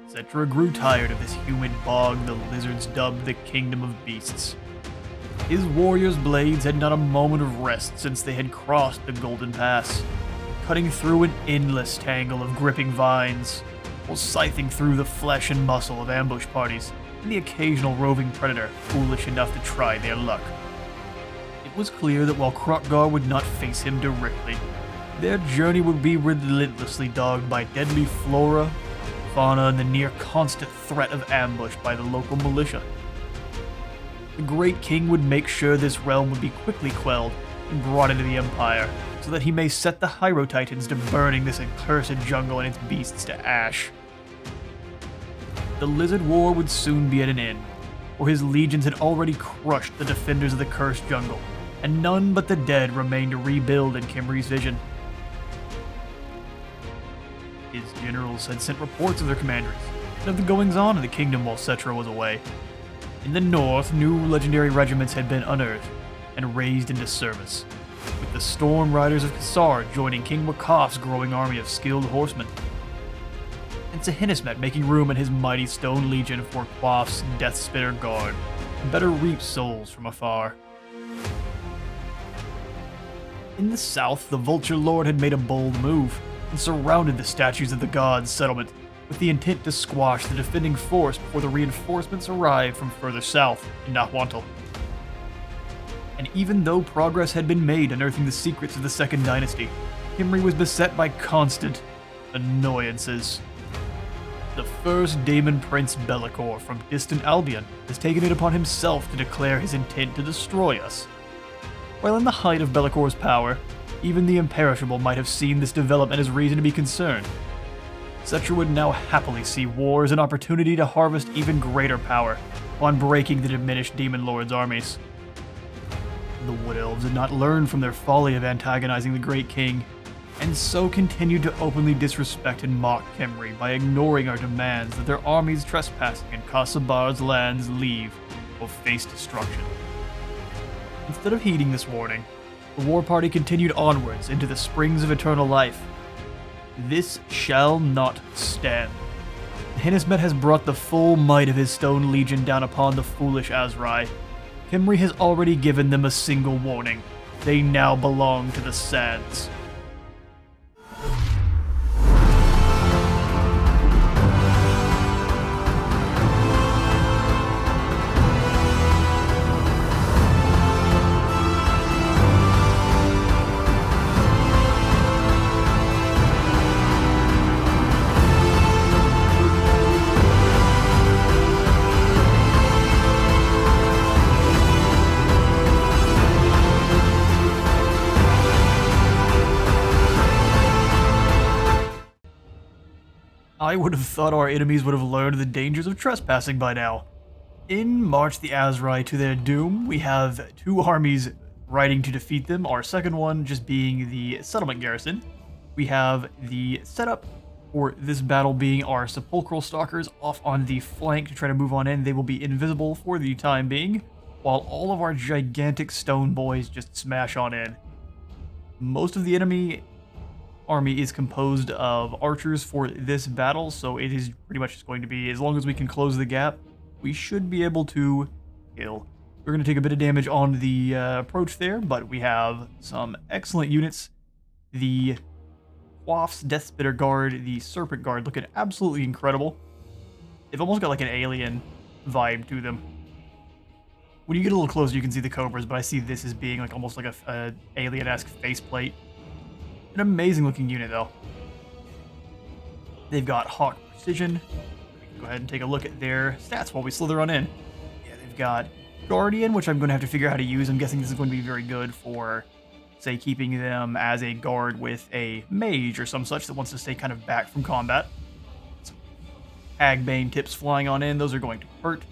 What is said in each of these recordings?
Settra grew tired of this humid bog the lizards dubbed the Kingdom of Beasts. His warriors' blades had not a moment of rest since they had crossed the Golden Pass, cutting through an endless tangle of gripping vines, or scything through the flesh and muscle of ambush parties and the occasional roving predator foolish enough to try their luck. It was clear that while Khrothgar would not face him directly, their journey would be relentlessly dogged by deadly flora, fauna, and the near constant threat of ambush by the local militia. The Great King would make sure this realm would be quickly quelled and brought into the Empire, so that he may set the Hyrotitans to burning this accursed jungle and its beasts to ash. The Lizard War would soon be at an end, for his legions had already crushed the defenders of the cursed jungle, and none but the dead remained to rebuild in Khemri's vision. His generals had sent reports of their commanders, and of the goings-on in the kingdom while Settra was away. In the north, new legendary regiments had been unearthed and raised into service, with the Storm Riders of Quatar joining King Nekaph's growing army of skilled horsemen. And Sahinismet making room in his mighty stone legion for Quaff's Death Spitter Guard, to better reap souls from afar. In the south, the Vulture Lord had made a bold move, and surrounded the statues of the gods' settlement, with the intent to squash the defending force before the reinforcements arrived from further south in Nahuantl. And even though progress had been made unearthing the secrets of the Second Dynasty, Khemri was beset by constant annoyances. The first Daemon Prince Be'lakor from distant Albion has taken it upon himself to declare his intent to destroy us. While in the height of Be'lakor's power, even the Imperishable might have seen this development as reason to be concerned. Settra would now happily see war as an opportunity to harvest even greater power on breaking the diminished Demon Lord's armies. The Wood Elves had not learned from their folly of antagonizing the Great King, and so continued to openly disrespect and mock Khemri by ignoring our demands that their armies trespassing in Khazad-dûr's lands leave or face destruction. Instead of heeding this warning, the war party continued onwards into the springs of eternal life. This shall not stand. Sahinismet has brought the full might of his stone legion down upon the foolish Azrai. Khemri has already given them a single warning. They now belong to the SANDS. I would have thought our enemies would have learned the dangers of trespassing by now. In march the Azrai to their doom. We have two armies riding to defeat them, our second one just being the settlement garrison. We have the setup for this battle being our sepulchral stalkers off on the flank to try to move on in. They will be invisible for the time being, while all of our gigantic stone boys just smash on in. Most of the enemy army is composed of archers for this battle, so it is pretty much just going to be, as long as we can close the gap, we should be able to kill. We're going to take a bit of damage on the approach there, but we have some excellent units. The Quaff's Death Spitter Guard, the Serpent Guard, looking absolutely incredible. They've almost got like an alien vibe to them. When you get a little closer, you can see the Cobras, but I see this as being like almost like a alien-esque faceplate. An amazing looking unit though. They've got Hawk Precision. We can go ahead and take a look at their stats while we slither on in. Yeah, they've got Guardian, which I'm going to have to figure out how to use. I'm guessing this is going to be very good for, say, keeping them as a guard with a mage or some such that wants to stay kind of back from combat. Some Agbane tips flying on in. Those are going to hurt.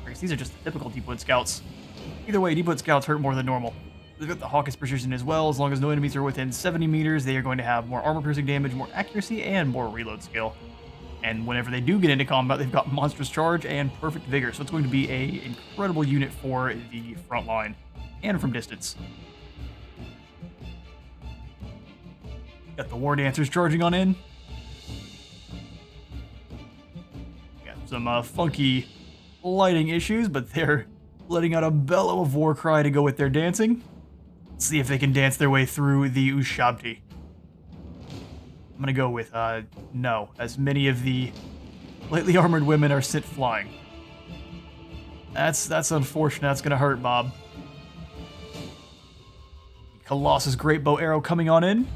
I guess these are just the typical Deepwood Scouts. Either way, Deepwood Scouts hurt more than normal. They've got the Hawkish Precision as well. As long as no enemies are within 70 meters, they are going to have more armor-piercing damage, more accuracy, and more reload skill. And whenever they do get into combat, they've got Monstrous Charge and Perfect Vigor, so it's going to be an incredible unit for the front line and from distance. Got the War Dancers charging on in. some funky lighting issues, but they're letting out a bellow of war cry to go with their dancing. Let's see if they can dance their way through the Ushabti. I'm gonna go with no, as many of the lightly armored women are sent flying. That's unfortunate. That's gonna hurt, Bob. Colossus great bow arrow coming on in,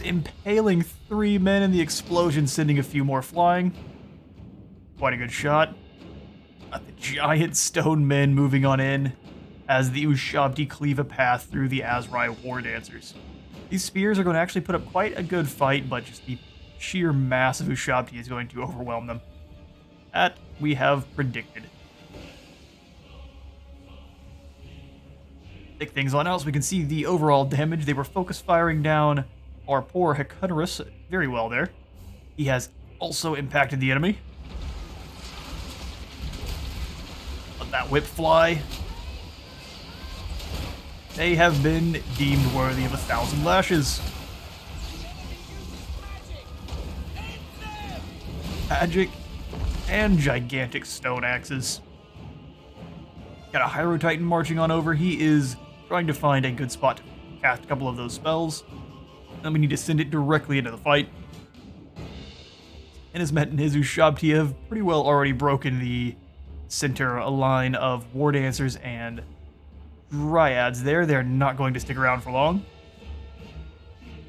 impaling 3 men in the explosion, sending a few more flying. Quite a good shot. Got the giant stone men moving on in as the Ushabti cleave a path through the Azrai war dancers. These spears are going to actually put up quite a good fight, but just the sheer mass of Ushabti is going to overwhelm them. That we have predicted. Take things on else, we can see the overall damage. They were focus firing down our poor Hecunerus very well there. He has also impacted the enemy. Let that whip fly. They have been deemed worthy of 1,000 lashes. Magic and gigantic stone axes. Got a Hyro Titan marching on over. He is trying to find a good spot to cast a couple of those spells. Then we need to send it directly into the fight. And his Met and his Ushabti have pretty well already broken the center line of War Dancers and Dryads there. They're not going to stick around for long.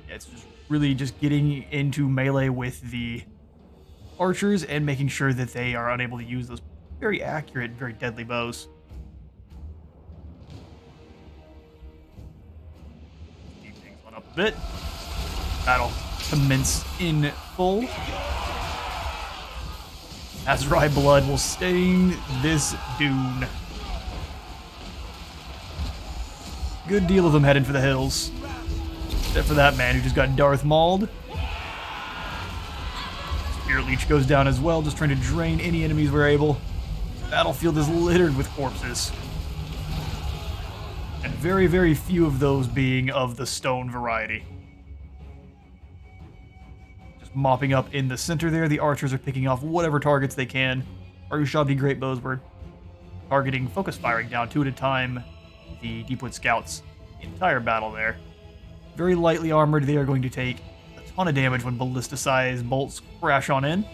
It's just really just getting into melee with the archers and making sure that they are unable to use those very accurate, very deadly bows. Keep things on up a bit. Battle commence in full. Azrai blood will stain this dune. Good deal of them heading for the hills. Except for that man who just got Darth Mauled. Spear Leech goes down as well, just trying to drain any enemies we're able. The battlefield is littered with corpses. And very, very few of those being of the stone variety. Just mopping up in the center there. The archers are picking off whatever targets they can. Our Ushabti great bows were targeting, focus firing down 2 at a time the Deepwood Scouts. The entire battle there. Very lightly armored, they are going to take a ton of damage when ballista-sized bolts crash on in.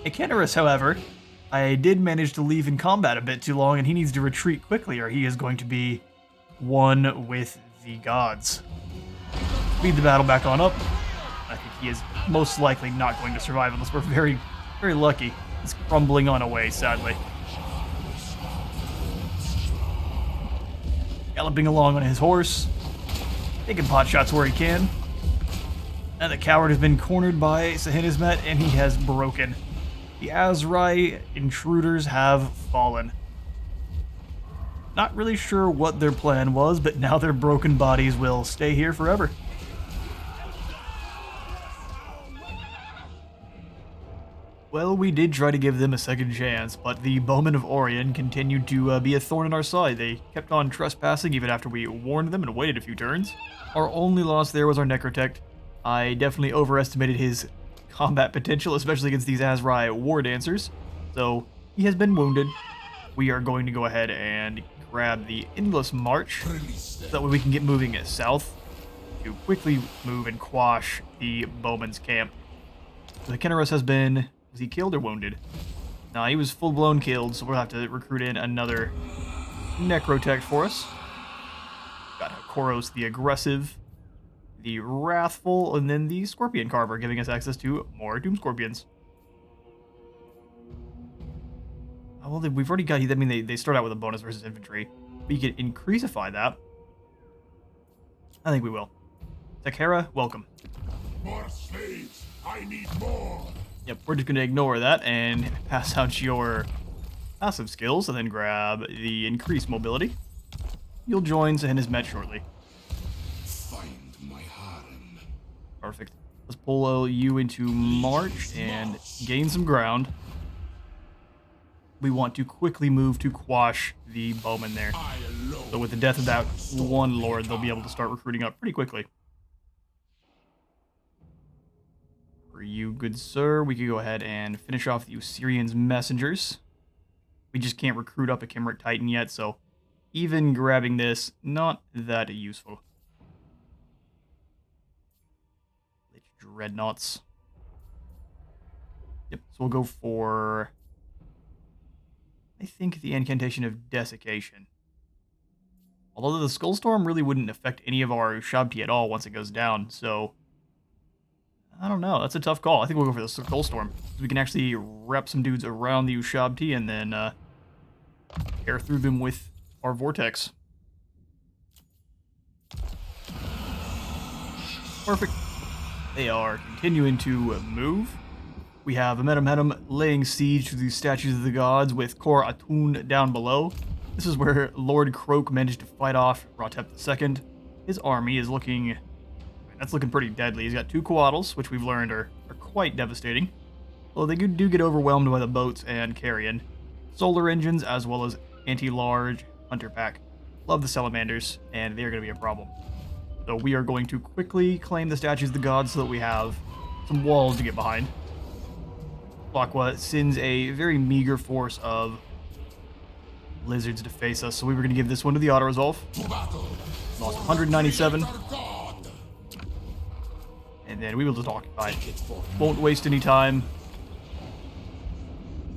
Hecunerus, however, I did manage to leave in combat a bit too long, and he needs to retreat quickly, or he is going to be one with the gods. Speed the battle back on up. I think he is most likely not going to survive unless we're very, very lucky. He's crumbling on away, sadly. Galloping along on his horse, taking pot shots where he can. And the coward has been cornered by Sahinizmet, and he has broken. The Azrai intruders have fallen. Not really sure what their plan was, but now their broken bodies will stay here forever. Well, we did try to give them a second chance, but the Bowmen of Orion continued to be a thorn in our side. They kept on trespassing even after we warned them and waited a few turns. Our only loss there was our Necrotect. I definitely overestimated his combat potential, especially against these Azrai War Dancers. So, he has been wounded. We are going to go ahead and grab the Endless March, so that way we can get moving south to quickly move and quash the Bowman's camp. So the Hecunerus has been... Was he killed or wounded? No, he was full-blown killed, so we'll have to recruit in another Necrotect for us. Got Koros the Aggressive, the Wrathful, and then the Scorpion Carver, giving us access to more Doom Scorpions. Oh, well, we've already got... I mean, they start out with a bonus versus infantry. We could increasify that. I think we will. Takara, welcome. More slaves! I need more! Yep, we're just going to ignore that and pass out your passive skills, and then grab the increased mobility. You'll join Sahinizmet shortly. Find my harem. Perfect. Let's pull you into March and gain some ground. We want to quickly move to quash the Bowmen there. So with the death of that one lord, they'll be able to start recruiting up pretty quickly. For you, good sir, we could go ahead and finish off the Usirian's messengers. We just can't recruit up a Kimric Titan yet, so even grabbing this, not that useful. Lich Dreadnoughts. Yep, so we'll go for, I think, the Incantation of Desiccation. Although the Skullstorm really wouldn't affect any of our Ushabti at all once it goes down, so I don't know. That's a tough call. I think we'll go for the Skullstorm. We can actually wrap some dudes around the Ushabti and then tear through them with our Vortex. Perfect. They are continuing to move. We have Amenemhetem laying siege to the statues of the gods with Khorne Approaches down below. This is where Lord Croak managed to fight off Ualatp II. His army is looking... that's looking pretty deadly. He's got 2 Quattles, which we've learned are quite devastating. Although they do get overwhelmed by the boats and carrion. Solar engines, as well as anti-large hunter pack. Love the salamanders, and they're going to be a problem. So we are going to quickly claim the statues of the gods so that we have some walls to get behind. Aqua sends a very meager force of lizards to face us, so we were going to give this one to the auto-resolve. Lost 197. And then we will just occupy. Won't waste any time.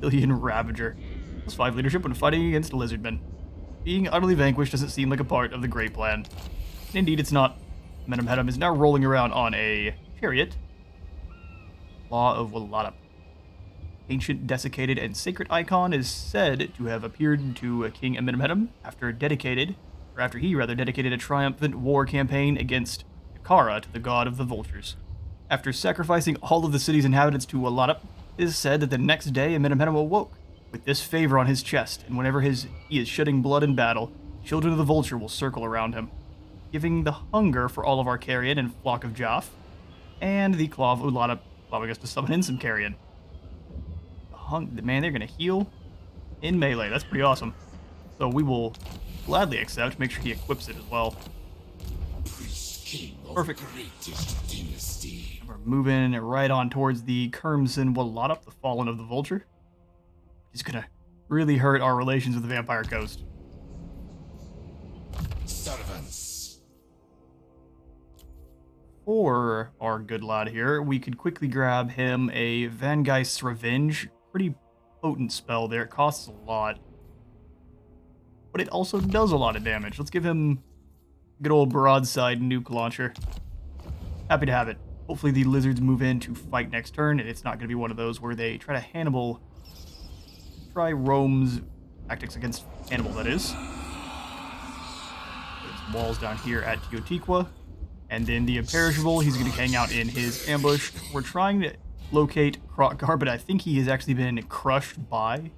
Billion Ravager. Plus 5 leadership when fighting against lizardmen. Being utterly vanquished doesn't seem like a part of the great plan. And indeed, it's not. Amenemhetem is now rolling around on a chariot. Law of Ualatp. Ancient, desiccated, and sacred icon is said to have appeared to King Amenemhetem after he dedicated a triumphant war campaign against Kara to the god of the Vultures. After sacrificing all of the city's inhabitants to Ualatp, it is said that the next day Amenemhetem awoke with this favor on his chest, and whenever he is shedding blood in battle, children of the Vulture will circle around him, giving the hunger for all of our carrion and flock of Jaff, and the claw of Ualatp, allowing us to summon in some carrion. Man, they're going to heal in melee. That's pretty awesome. So we will gladly accept, make sure he equips it as well. Perfect. And we're moving right on towards the Kermson Ualatp, the Fallen of the Vulture. He's going to really hurt our relations with the Vampire Coast. Servants. For our good lad here, we could quickly grab him a Vangeist's Revenge. Pretty potent spell there. It costs a lot. But it also does a lot of damage. Let's give him a good old broadside nuke launcher. Happy to have it. Hopefully the lizards move in to fight next turn, and it's not going to be one of those where they try Rome's tactics against Hannibal, that is. There's walls down here at Teotihuacan. And then the Imperishable, he's going to hang out in his ambush. We're trying to locate Khorne, but I think he has actually been crushed by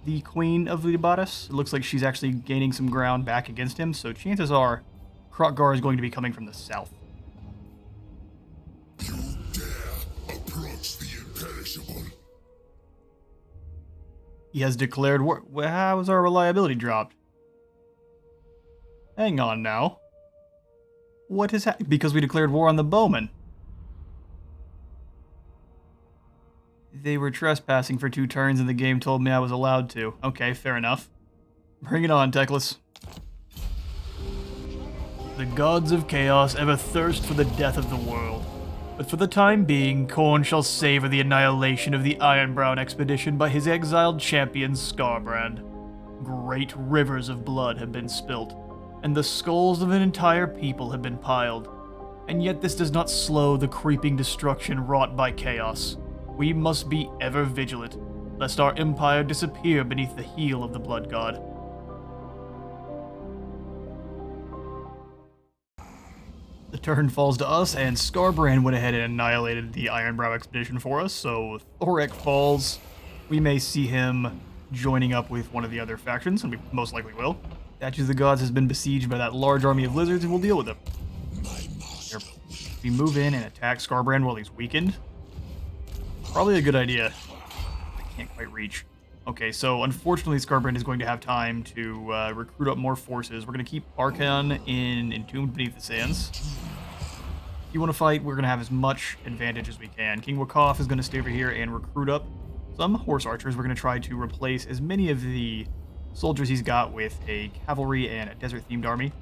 the Queen of Libaris. It looks like she's actually gaining some ground back against him, so chances are Khorne is going to be coming from the south. You dare approach the Imperishable. He has declared war. How is our reliability dropped? Hang on now. What has happened? Because we declared war on the Bowmen. They were trespassing for 2 turns and the game told me I was allowed to. Okay, fair enough. Bring it on, Teclis. The gods of chaos ever thirst for the death of the world. But for the time being, Khorne shall savor the annihilation of the Ironbrown expedition by his exiled champion Skarbrand. Great rivers of blood have been spilt, and the skulls of an entire people have been piled. And yet this does not slow the creeping destruction wrought by chaos. We must be ever vigilant, lest our empire disappear beneath the heel of the Blood God. The turn falls to us, and Skarbrand went ahead and annihilated the Ironbrow expedition for us, so Thorek falls. We may see him joining up with one of the other factions, and we most likely will. Statues of the Gods has been besieged by that large army of lizards, and we'll deal with them. We move in and attack Skarbrand while he's weakened. Probably a good idea. I can't quite reach. Okay, so unfortunately Skarbrand is going to have time to recruit up more forces. We're going to keep Archon in Entombed Beneath the Sands. you want to fight, we're going to have as much advantage as we can. King Nekaph is going to stay over here and recruit up some horse archers. We're going to try to replace as many of the soldiers he's got with a cavalry and a desert-themed army.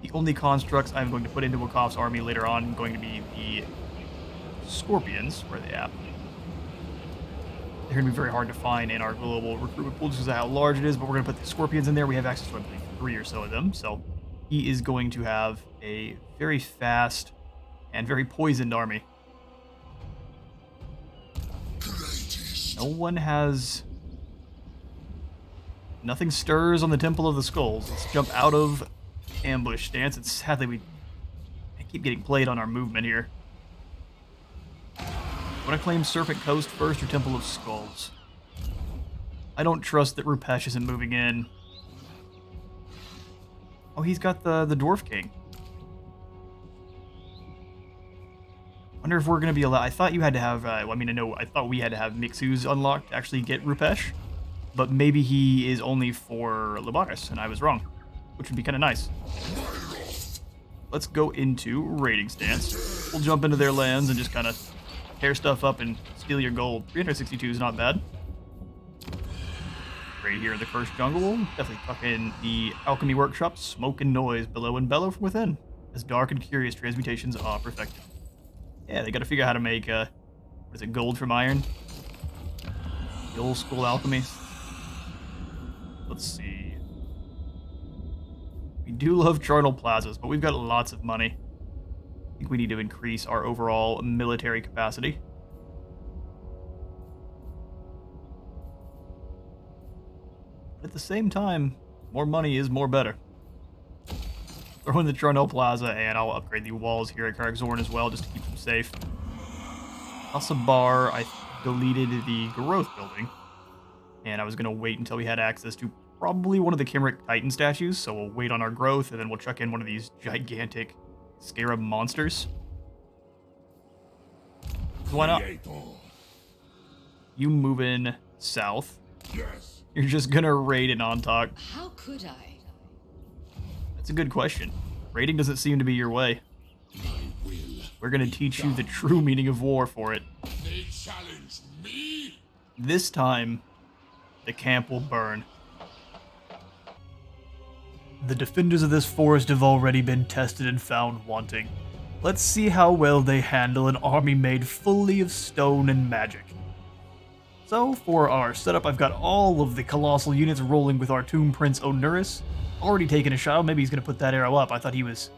The only constructs I'm going to put into Nekaph's army later on are going to be the Scorpions. Where are they at? They're going to be very hard to find in our global recruitment pool just because of how large it is, but we're going to put the Scorpions in there. We have access to, I believe, 3 or so of them, so he is going to have a very fast and very poisoned army. No one has... Nothing stirs on the Temple of the Skulls. Let's jump out of ambush stance. It's sadly I keep getting played on our movement here. Want to claim Serpent Coast first or Temple of Skulls? I don't trust that Rupesh isn't moving in. Oh, he's got the Dwarf King. Wonder if we're going to be allowed... I thought you had to have... I thought we had to have Mixus unlocked to actually get Rupesh. But maybe he is only for Lubaris, and I was wrong. Which would be kind of nice. Let's go into raiding stance. We'll jump into their lands and just kind of tear stuff up and steal your gold. 362 is not bad. Right here in the Cursed Jungle. Definitely tuck in the Alchemy Workshop. Smoke and noise below and bellow from within. As dark and curious transmutations are perfected. Yeah, they got to figure out how to make, what is it, gold from iron? The old school alchemy. Let's see. We do love charnel plazas, but we've got lots of money. I think we need to increase our overall military capacity. But at the same time, more money is more better. Throw in the Charnel Plaza, and I'll upgrade the walls here at Karakzorn as well, just to keep them safe. Asabar, I deleted the growth building, and I was going to wait until we had access to probably one of the Kimric Titan statues, so we'll wait on our growth, and then we'll chuck in one of these gigantic scarab monsters. Why not? You move in south. Yes. You're just going to raid an Ontak. How could I? That's a good question. Raiding doesn't seem to be your way. We're going to teach you the true meaning of war for it. They challenge me. This time, the camp will burn. The defenders of this forest have already been tested and found wanting. Let's see how well they handle an army made fully of stone and magic. So, for our setup, I've got all of the colossal units rolling with our Tomb Prince Onuris. Already taken a shot. Maybe he's going to put that arrow up. I thought he was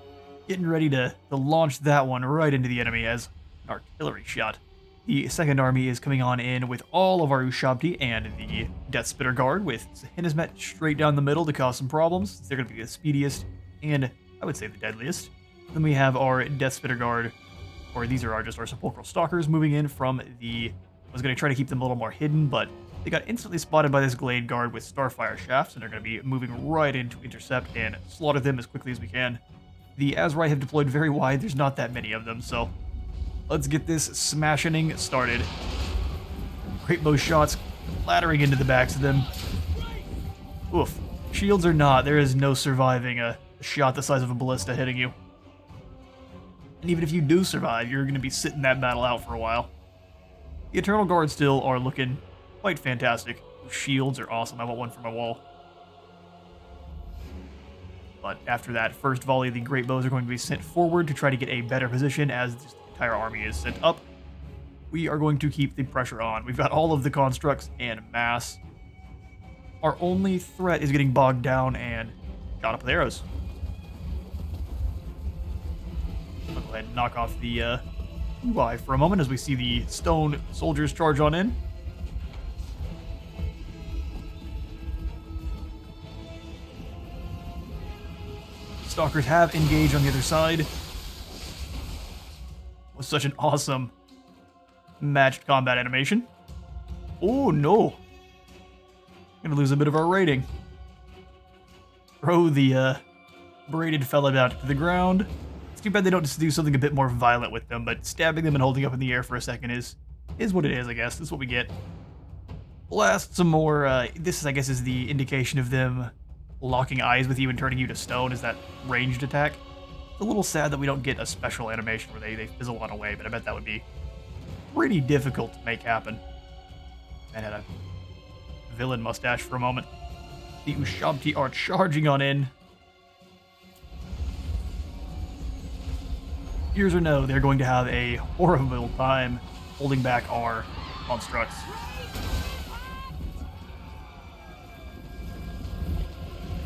getting ready to launch that one right into the enemy as an artillery shot. The second army is coming on in with all of our Ushabti and the Death Spitter Guard with Sahinazmet straight down the middle to cause some problems. They're going to be the speediest and, I would say, the deadliest. Then we have our Death Spitter Guard, or these are just our Sepulchral Stalkers moving in from the... I was going to try to keep them a little more hidden, but they got instantly spotted by this Glade Guard with Starfire Shafts, and they're going to be moving right in to intercept and slaughter them as quickly as we can. The Azrai have deployed very wide. There's not that many of them, so let's get this smashing started. Great bow shots clattering into the backs of them. Oof. Shields or not, there is no surviving a shot the size of a ballista hitting you. And even if you do survive, you're going to be sitting that battle out for a while. The Eternal Guard still are looking quite fantastic. Shields are awesome. I want one for my wall. But after that first volley, the Great Bows are going to be sent forward to try to get a better position as the entire army is sent up. We are going to keep the pressure on. We've got all of the constructs en masse. Our only threat is getting bogged down and shot up with arrows. I'll go ahead and knock off the UI for a moment as we see the stone soldiers charge on in. Stalkers have engaged on the other side. It was such an awesome matched combat animation. Oh no. Gonna lose a bit of our rating. Throw the braided fella down to the ground. It's too bad they don't just do something a bit more violent with them, but stabbing them and holding up in the air for a second is what it is, I guess. That's what we get. Blast some more. This, I guess, is the indication of them locking eyes with you and turning you to stone. Is that ranged attack? It's a little sad that we don't get a special animation where they fizzle on away, but I bet that would be pretty difficult to make happen. And had a villain mustache for a moment. The Ushabti are charging on in. Here's or no, they're going to have a horrible time holding back our constructs.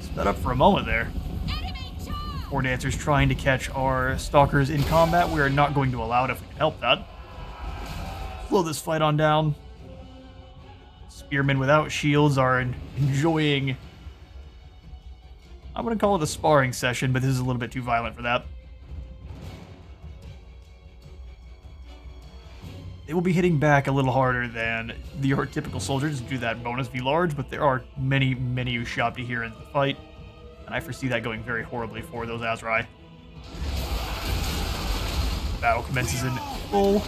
Sped up for a moment there. 4 dancers trying to catch our stalkers in combat. We are not going to allow it if we can help that. Slow this fight on down. Spearmen without shields are enjoying... I wouldn't call it a sparring session, but this is a little bit too violent for that. They will be hitting back a little harder than your typical soldiers do that bonus v large, but there are many, many Ushabti here in the fight, and I foresee that going very horribly for those Azrai. Battle commences in full,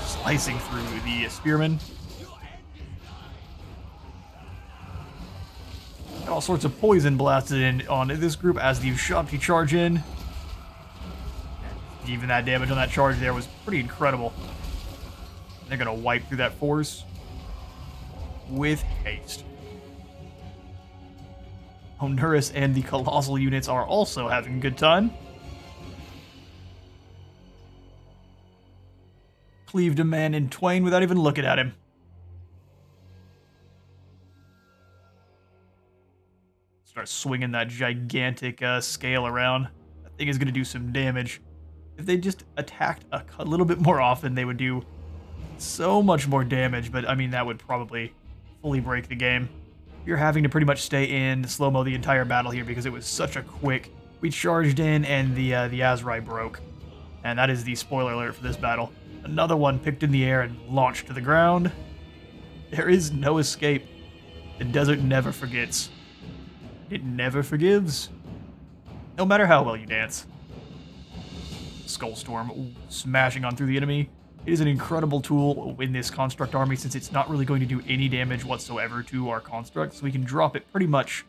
slicing through the spearmen. All sorts of poison blasted in on this group as the Ushabti charge in. Even that damage on that charge there was pretty incredible. They're going to wipe through that force with haste. Onuris and the Colossal units are also having a good time. Cleaved a man in twain without even looking at him. Start swinging that gigantic scale around. That thing is going to do some damage. If they just attacked a little bit more often, they would do so much more damage, but I mean, that would probably fully break the game. You're having to pretty much stay in slow-mo the entire battle here because it was such a quick... We charged in and the Azrai broke. And that is the spoiler alert for this battle. Another one picked in the air and launched to the ground. There is no escape. The desert never forgets. It never forgives. No matter how well you dance. Skullstorm smashing on through the enemy. It is an incredible tool in this construct army since it's not really going to do any damage whatsoever to our constructs. So we can drop it pretty much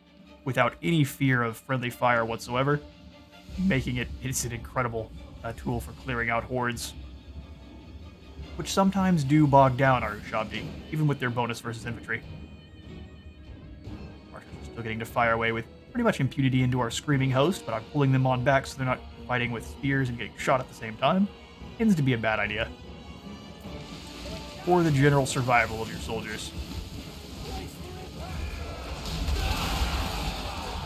without any fear of friendly fire whatsoever, making it's an incredible tool for clearing out hordes, which sometimes do bog down our Ushabti, even with their bonus versus infantry. Marshals are still getting to fire away with pretty much impunity into our screaming host, but I'm pulling them on back so they're not fighting with spears and getting shot at the same time. Tends to be a bad idea. For the general survival of your soldiers.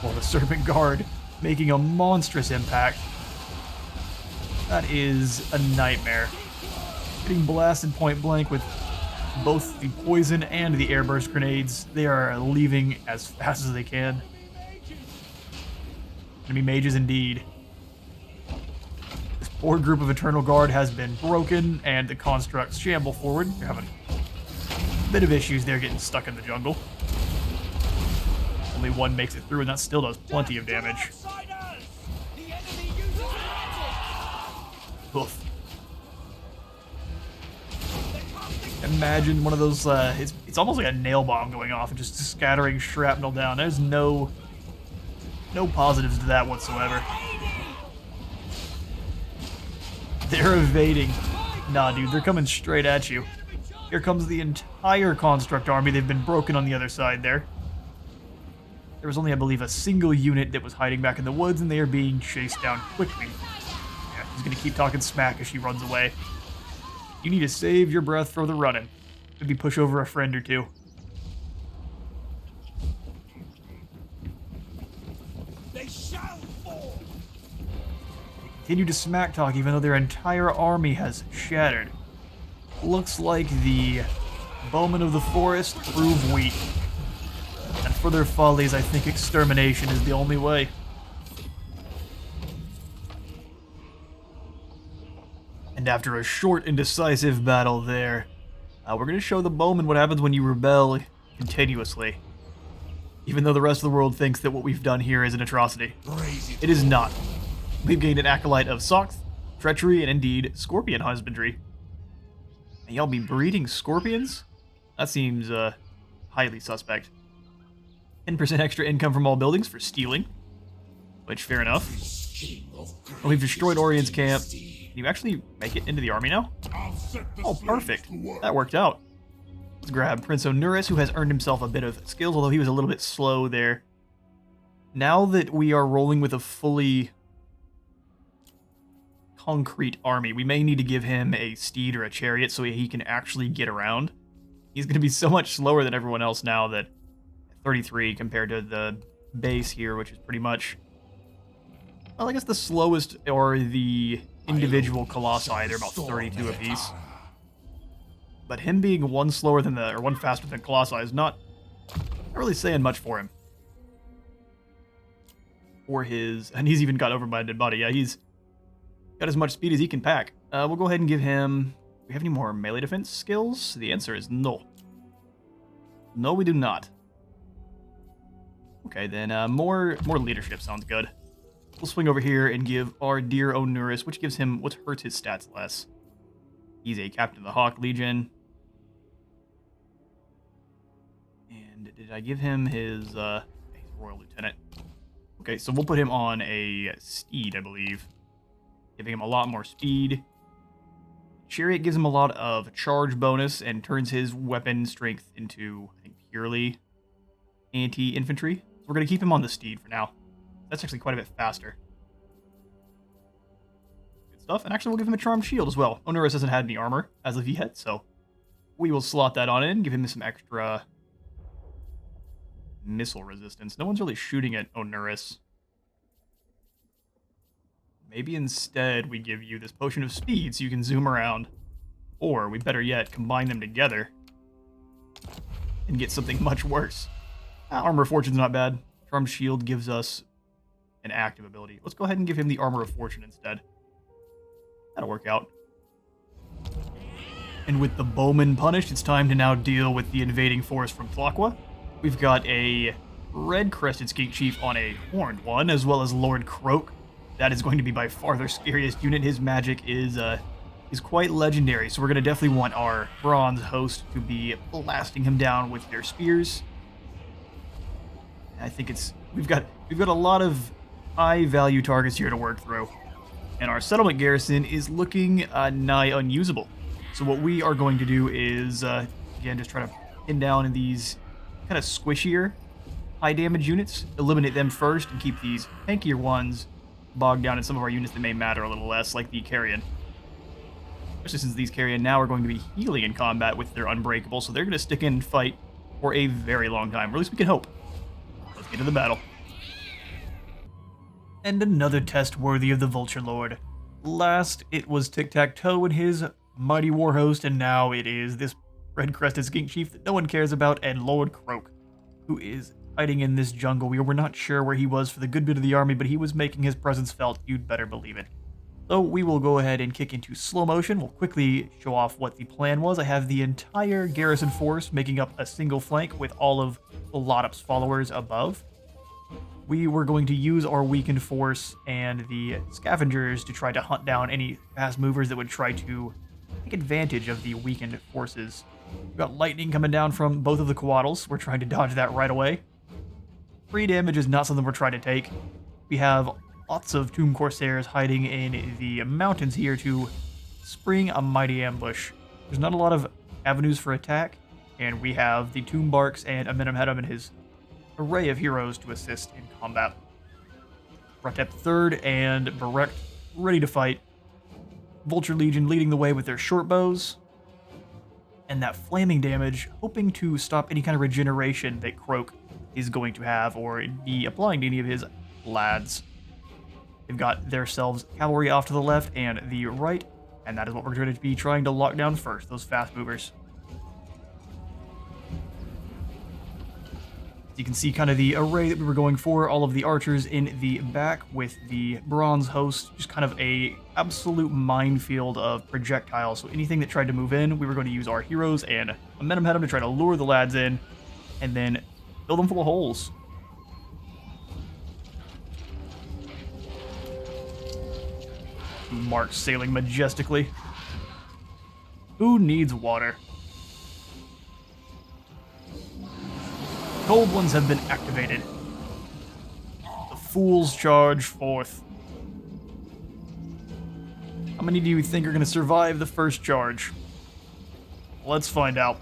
Well, the Serpent Guard making a monstrous impact. That is a nightmare. Getting blasted point blank with both the poison and the airburst grenades. They are leaving as fast as they can. Enemy mages indeed. This poor group of Eternal Guard has been broken, and the constructs shamble forward. They're having a bit of issues there getting stuck in the jungle. Only one makes it through, and that still does plenty of damage. Oof. Imagine one of those, it's almost like a nail bomb going off and just scattering shrapnel down. There's no positives to that whatsoever. They're evading. Nah, dude, they're coming straight at you. Here comes the entire construct army. They've been broken on the other side there. There was only, I believe, a single unit that was hiding back in the woods, and they are being chased down quickly. Yeah, she's gonna keep talking smack as she runs away. You need to save your breath for the running. Maybe push over a friend or two. They shall fall. They continue to smack talk even though their entire army has shattered. Looks like the Bowmen of the Forest prove weak. And for their follies, I think extermination is the only way. And after a short and decisive battle there, we're going to show the Bowmen what happens when you rebel continuously. Even though the rest of the world thinks that what we've done here is an atrocity. It is not. We've gained an acolyte of Sox, treachery, and indeed scorpion husbandry. And y'all be breeding scorpions? That seems highly suspect. 10% extra income from all buildings for stealing, which fair enough. Oh, we've destroyed Orion's camp. Can you actually make it into the army now? Oh, perfect. That worked out. Let's grab Prince Onuris, who has earned himself a bit of skills, although he was a little bit slow there. Now that we are rolling with a fully concrete army, we may need to give him a steed or a chariot so he can actually get around. He's going to be so much slower than everyone else now that 33 compared to the base here, which is pretty much, well, I guess the slowest or the individual colossi. They're about 32 apiece. But him being one slower than the, or one faster than colossi is not really saying much for him. For his, and he's even got over by a dead body. Yeah, he's got as much speed as he can pack. We'll go ahead and give him... Do we have any more melee defense skills? The answer is no. No, we do not. Okay, then more leadership sounds good. We'll swing over here and give our dear Onuris, which gives him, what hurts his stats less. He's a captain of the Hawk Legion. And did I give him his Royal Lieutenant? Okay, so we'll put him on a steed, I believe. Giving him a lot more speed. Chariot gives him a lot of charge bonus and turns his weapon strength into, I think, purely anti-infantry. So we're going to keep him on the steed for now. That's actually quite a bit faster. Good stuff. And actually, we'll give him a charmed shield as well. Onuris hasn't had any armor as of yet, so we will slot that on in, give him some extra missile resistance. No one's really shooting at Onuris. Maybe instead we give you this potion of speed so you can zoom around. Or, we better yet, combine them together and get something much worse. Armor of Fortune's not bad. Charmed Shield gives us an active ability. Let's go ahead and give him the Armor of Fortune instead. That'll work out. And with the Bowmen punished, it's time to now deal with the invading force from Tlaqua. We've got a red-crested skink chief on a horned one, as well as Lord Croak. That is going to be by far their scariest unit. His magic is quite legendary, so we're going to definitely want our bronze host to be blasting him down with their spears. I think we've got a lot of high-value targets here to work through, and our settlement garrison is looking nigh unusable. So what we are going to do is again just try to pin down these kind of squishier high-damage units, eliminate them first, and keep these tankier ones bogged down in some of our units that may matter a little less, like the Carrion. Especially since these Carrion now are going to be healing in combat with their Unbreakable, so they're going to stick in and fight for a very long time, or at least we can hope. Let's get to the battle. And another test worthy of the Vulture Lord. Last, it was Tic-Tac-Toe and his mighty war host, and now it is this red-crested skink chief that no one cares about, and Lord Croak, who is hiding in this jungle. We were not sure where he was for the good bit of the army, but he was making his presence felt. You'd better believe it. So we will go ahead and kick into slow motion. We'll quickly show off what the plan was. I have the entire garrison force making up a single flank with all of Ualatp's followers above. We were going to use our weakened force and the scavengers to try to hunt down any fast movers that would try to take advantage of the weakened forces. We've got lightning coming down from both of the Quattles. We're trying to dodge that right away. Free damage is not something we're trying to take. We have lots of Tomb Corsairs hiding in the mountains here to spring a mighty ambush. There's not a lot of avenues for attack, and we have the Tomb Barks and Amenemhotep and his array of heroes to assist in combat. Ratep III and Berekt ready to fight. Vulture Legion leading the way with their short bows. And that flaming damage, hoping to stop any kind of regeneration that Croak is going to have or be applying to any of his lads. They've got themselves cavalry off to the left and the right, and that is what we're going to be trying to lock down first, those fast movers. You can see kind of the array that we were going for, all of the archers in the back with the bronze host, just kind of a absolute minefield of projectiles. So anything that tried to move in, we were going to use our heroes and Amenemhotep to try to lure the lads in, and then fill them full of holes. March sailing majestically. Who needs water? Cold ones have been activated. The fools charge forth. How many do you think are going to survive the first charge? Let's find out.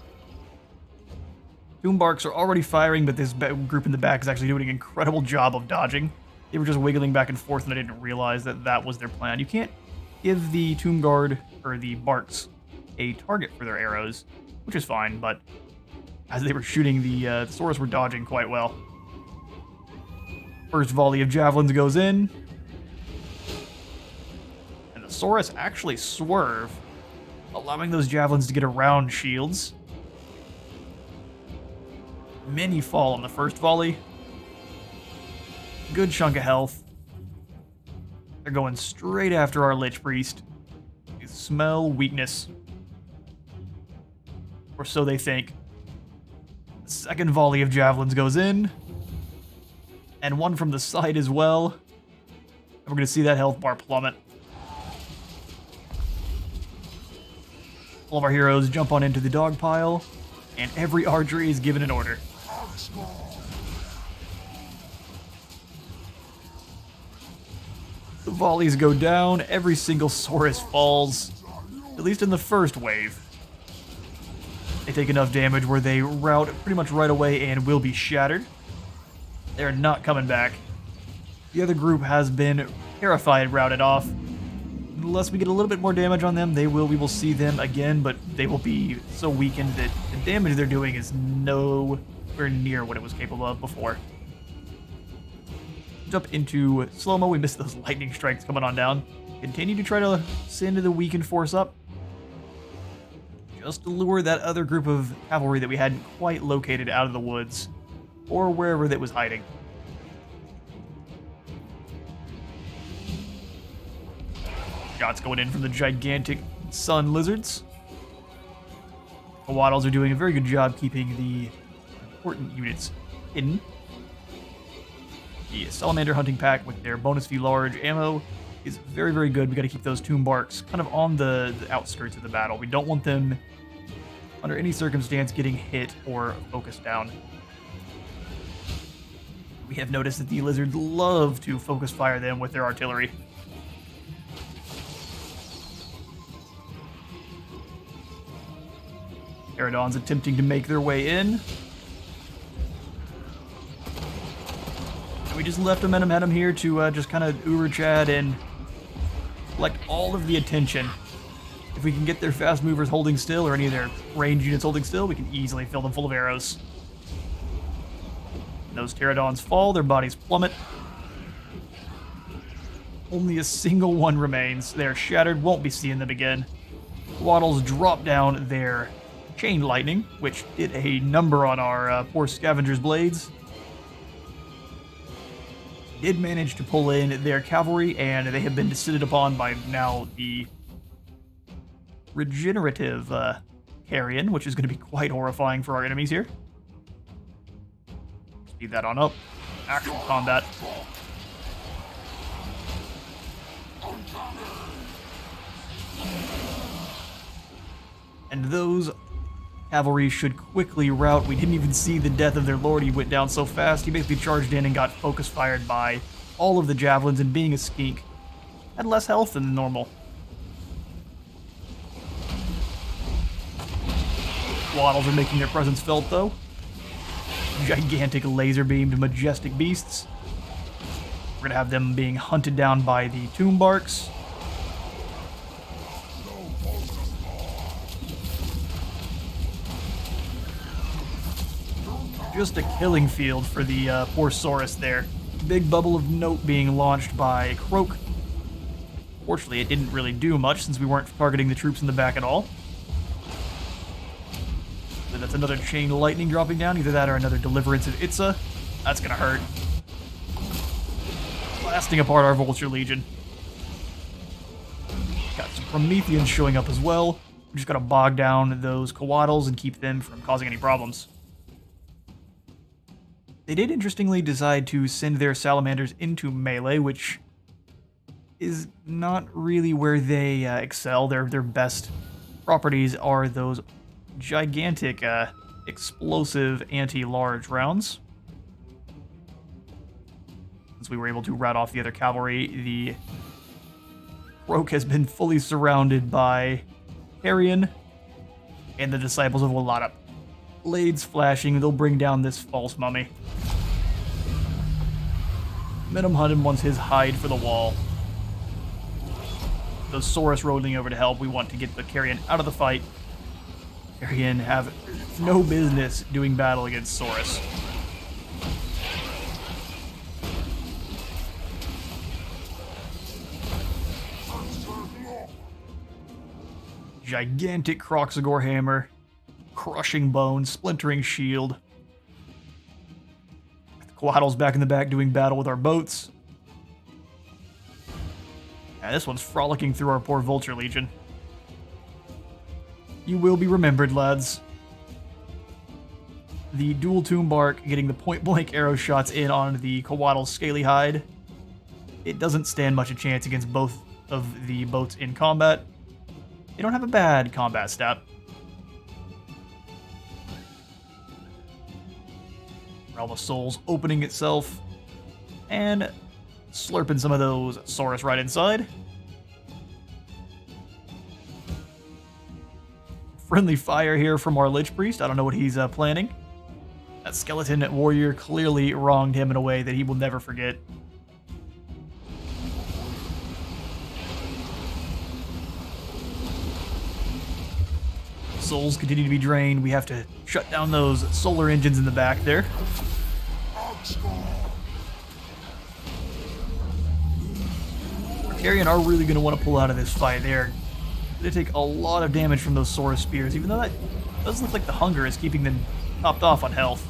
Toombarks are already firing, but this group in the back is actually doing an incredible job of dodging. They were just wiggling back and forth, and I didn't realize that that was their plan. You can't give the Tomb Guard, or the Barks, a target for their arrows, which is fine, but as they were shooting, the Saurus were dodging quite well. First volley of javelins goes in, and the Saurus actually swerve, allowing those javelins to get around shields. Many fall on the first volley. Good chunk of health. They're going straight after our Lich Priest. They smell weakness. Or so they think. The second volley of javelins goes in. And one from the side as well. And we're going to see that health bar plummet. All of our heroes jump on into the dog pile. And every archery is given an order. The volleys go down, every single Saurus falls, at least in the first wave. They take enough damage where they rout pretty much right away and will be shattered. They're not coming back. The other group has been terrified, routed off. Unless we get a little bit more damage on them, we will see them again, but they will be so weakened that the damage they're doing is nowhere near what it was capable of before. Jump into slow-mo. We missed those lightning strikes coming on down. Continue to try to send the weakened force up. Just to lure that other group of cavalry that we hadn't quite located out of the woods. Or wherever that was hiding. Shots going in from the gigantic sun lizards. The Waddles are doing a very good job keeping the important units hidden. The Salamander Hunting Pack with their bonus V large ammo is very, very good. We got to keep those Toombarks kind of on the outskirts of the battle. We don't want them, under any circumstance, getting hit or focused down. We have noticed that the lizards love to focus fire them with their artillery. Pterodons attempting to make their way in. We just left Momentum Head'em here to just kind of Uber-Chad and collect all of the attention. If we can get their fast movers holding still, or any of their range units holding still, we can easily fill them full of arrows. When those Pterodons fall, their bodies plummet. Only a single one remains. They're shattered, won't be seeing them again. Waddles drop down their Chain Lightning, which did a number on our poor Scavenger's Blades. Did manage to pull in their cavalry, and they have been decided upon by now the regenerative Carrion, which is going to be quite horrifying for our enemies here. Speed that on up. Actual combat. And those cavalry should quickly rout. We didn't even see the death of their lord. He went down so fast. He basically charged in and got focus fired by all of the javelins, and being a skink, had less health than normal. Waddles are making their presence felt, though. Gigantic laser-beamed majestic beasts. We're going to have them being hunted down by the Toombarks. Just a killing field for the poor Saurus there. Big bubble of note being launched by Croak. Fortunately, it didn't really do much since we weren't targeting the troops in the back at all. Then that's another Chain Lightning dropping down. Either that or another Deliverance of Itza. That's gonna hurt. Blasting apart our Vulture Legion. Got some Prometheans showing up as well. We just gotta bog down those Coatls and keep them from causing any problems. They did interestingly decide to send their salamanders into melee, which is not really where they excel. Their best properties are those gigantic explosive anti-large rounds. Since we were able to rout off the other cavalry, the Roke has been fully surrounded by Carrion and the Disciples of Ualatp. Blades flashing, they'll bring down this false mummy. Minim Hunden wants his hide for the wall. The Saurus rolling over to help. We want to get the Carrion out of the fight. Carrion have no business doing battle against Saurus. Gigantic Kroxagore hammer, crushing bone, splintering shield. The Quaddle's back in the back doing battle with our boats. And this one's frolicking through our poor Vulture Legion. You will be remembered, lads. The dual tomb bark getting the point-blank arrow shots in on the Quaddle's scaly hide. It doesn't stand much a chance against both of the boats in combat. They don't have a bad combat stat. Realm of Souls opening itself and slurping some of those Saurus right inside. Friendly fire here from our Lich Priest. I don't know what he's planning. That skeleton warrior clearly wronged him in a way that he will never forget. Souls continue to be drained. We have to shut down those solar engines in the back there. Carrion are really going to want to pull out of this fight. They take a lot of damage from those Saurus spears, even though that does look like the hunger is keeping them topped off on health.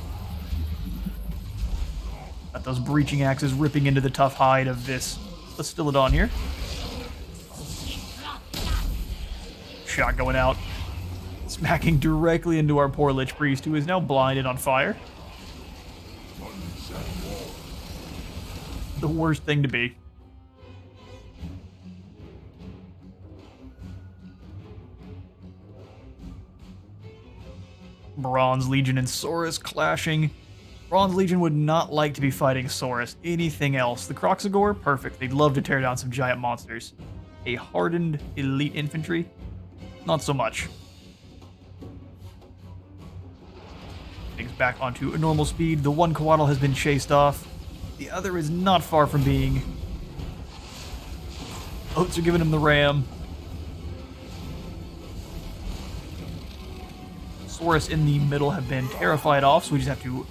Got those breaching axes ripping into the tough hide of this Bastillodon here. Shot going out. Smacking directly into our poor Lich Priest, who is now blinded on fire. The worst thing to be. Bronze Legion and Saurus clashing. Bronze Legion would not like to be fighting Saurus. Anything else. The Kroxagore, perfect. They'd love to tear down some giant monsters. A hardened elite infantry, not so much. Things back onto a normal speed. The one Quaddle has been chased off. The other is not far from being. Boats are giving him the ram. Saurus in the middle have been terrified off, so we just have to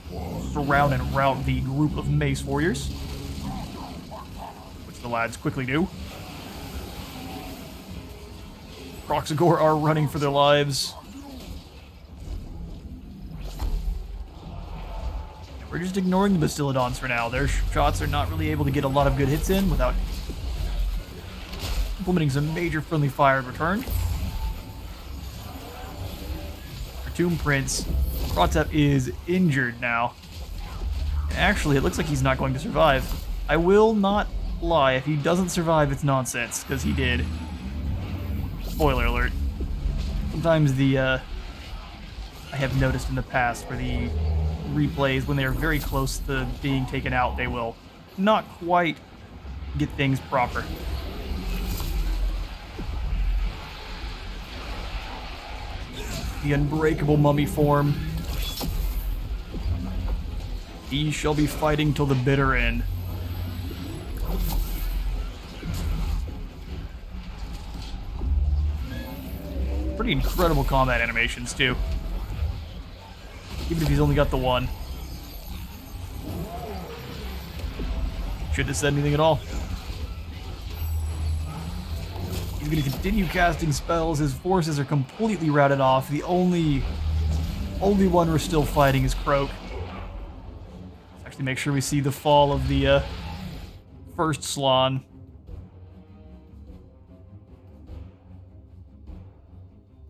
surround and rout the group of mace warriors, which the lads quickly do. Kroxagore are running for their lives. We're just ignoring the Bastillodons for now. Their shots are not really able to get a lot of good hits in without implementing some major friendly fire in return. Our Tomb Prince, Krotep, is injured now. And actually, it looks like he's not going to survive. I will not lie. If he doesn't survive, it's nonsense, because he did. Spoiler alert. Sometimes I have noticed in the past where the replays, when they're very close to being taken out, they will not quite get things proper. The unbreakable mummy form. He shall be fighting till the bitter end. Pretty incredible combat animations, too. Even if he's only got the one. Shouldn't have said anything at all. He's going to continue casting spells. His forces are completely routed off. The only one we're still fighting is Croak. Let's actually make sure we see the fall of the first Slann.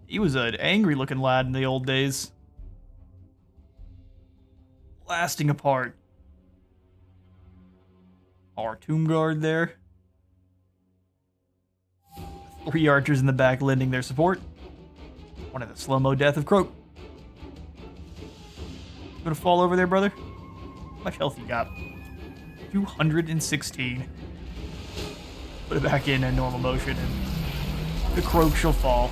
He was an angry-looking lad in the old days. Blasting apart. Our Tomb Guard there. 3 archers in the back lending their support. One of the slow-mo death of Croak. Gonna fall over there, brother? How much health you got? 216. Put it back in normal motion, and the croak shall fall.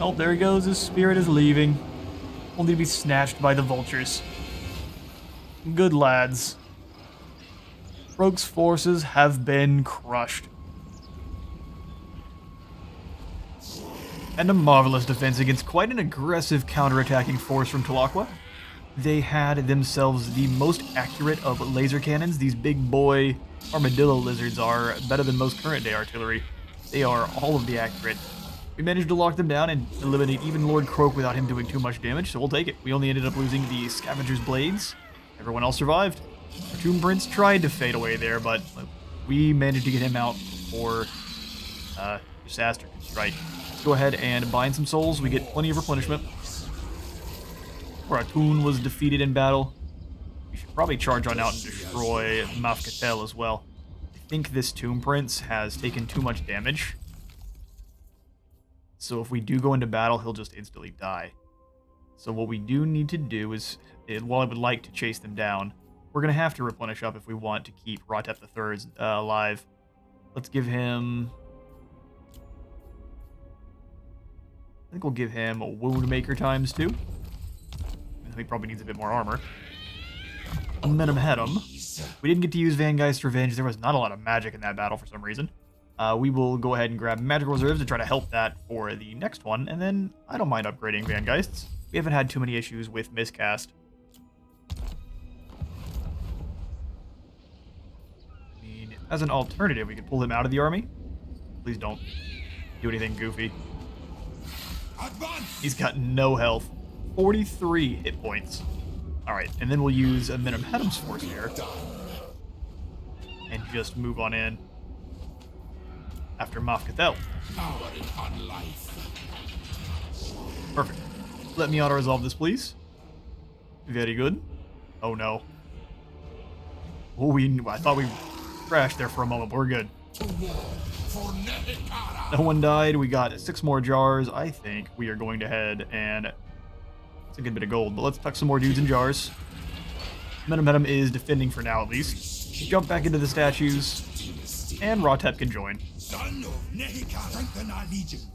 Oh, there he goes. His spirit is leaving, only to be snatched by the vultures. Good lads. Rogue's forces have been crushed. And a marvelous defense against quite an aggressive counterattacking force from Tulakwa. They had themselves the most accurate of laser cannons. These big boy armadillo lizards are better than most current day artillery. They are all of the accurate. We managed to lock them down and eliminate even Lord Croak without him doing too much damage, so we'll take it. We only ended up losing the Scavenger's Blades. Everyone else survived. Our Tomb Prince tried to fade away there, but we managed to get him out before disaster could strike. Go ahead and bind some souls. We get plenty of replenishment. Ratun was defeated in battle. We should probably charge on out and destroy Mafkatel as well. I think this Tomb Prince has taken too much damage. So if we do go into battle, he'll just instantly die. So what we do need to do is, while I would like to chase them down, we're going to have to replenish up if we want to keep Ualatp III alive. Let's give him... I think we'll give him a Wound Maker ×2. He probably needs a bit more armor. Momentum Headham. We didn't get to use Vangeist Revenge. There was not a lot of magic in that battle for some reason. We will go ahead and grab magical reserves to try to help that for the next one, and then I don't mind upgrading Vangeists. We haven't had too many issues with miscast. I mean, as an alternative, we could pull him out of the army. Please don't do anything goofy. He's got no health. 43 hit points. Alright, and then we'll use a Minimum Headham's Force here. And just move on in after Mafkatel. Perfect. Let me auto-resolve this, please. Very good. Oh no. Oh, I thought we crashed there for a moment, but we're good. No one died. We got 6 more jars. I think we are going to head and... It's a good bit of gold, but let's tuck some more dudes in jars. Minimum is defending for now, at least. Jump back into the statues, and Ualatp can join.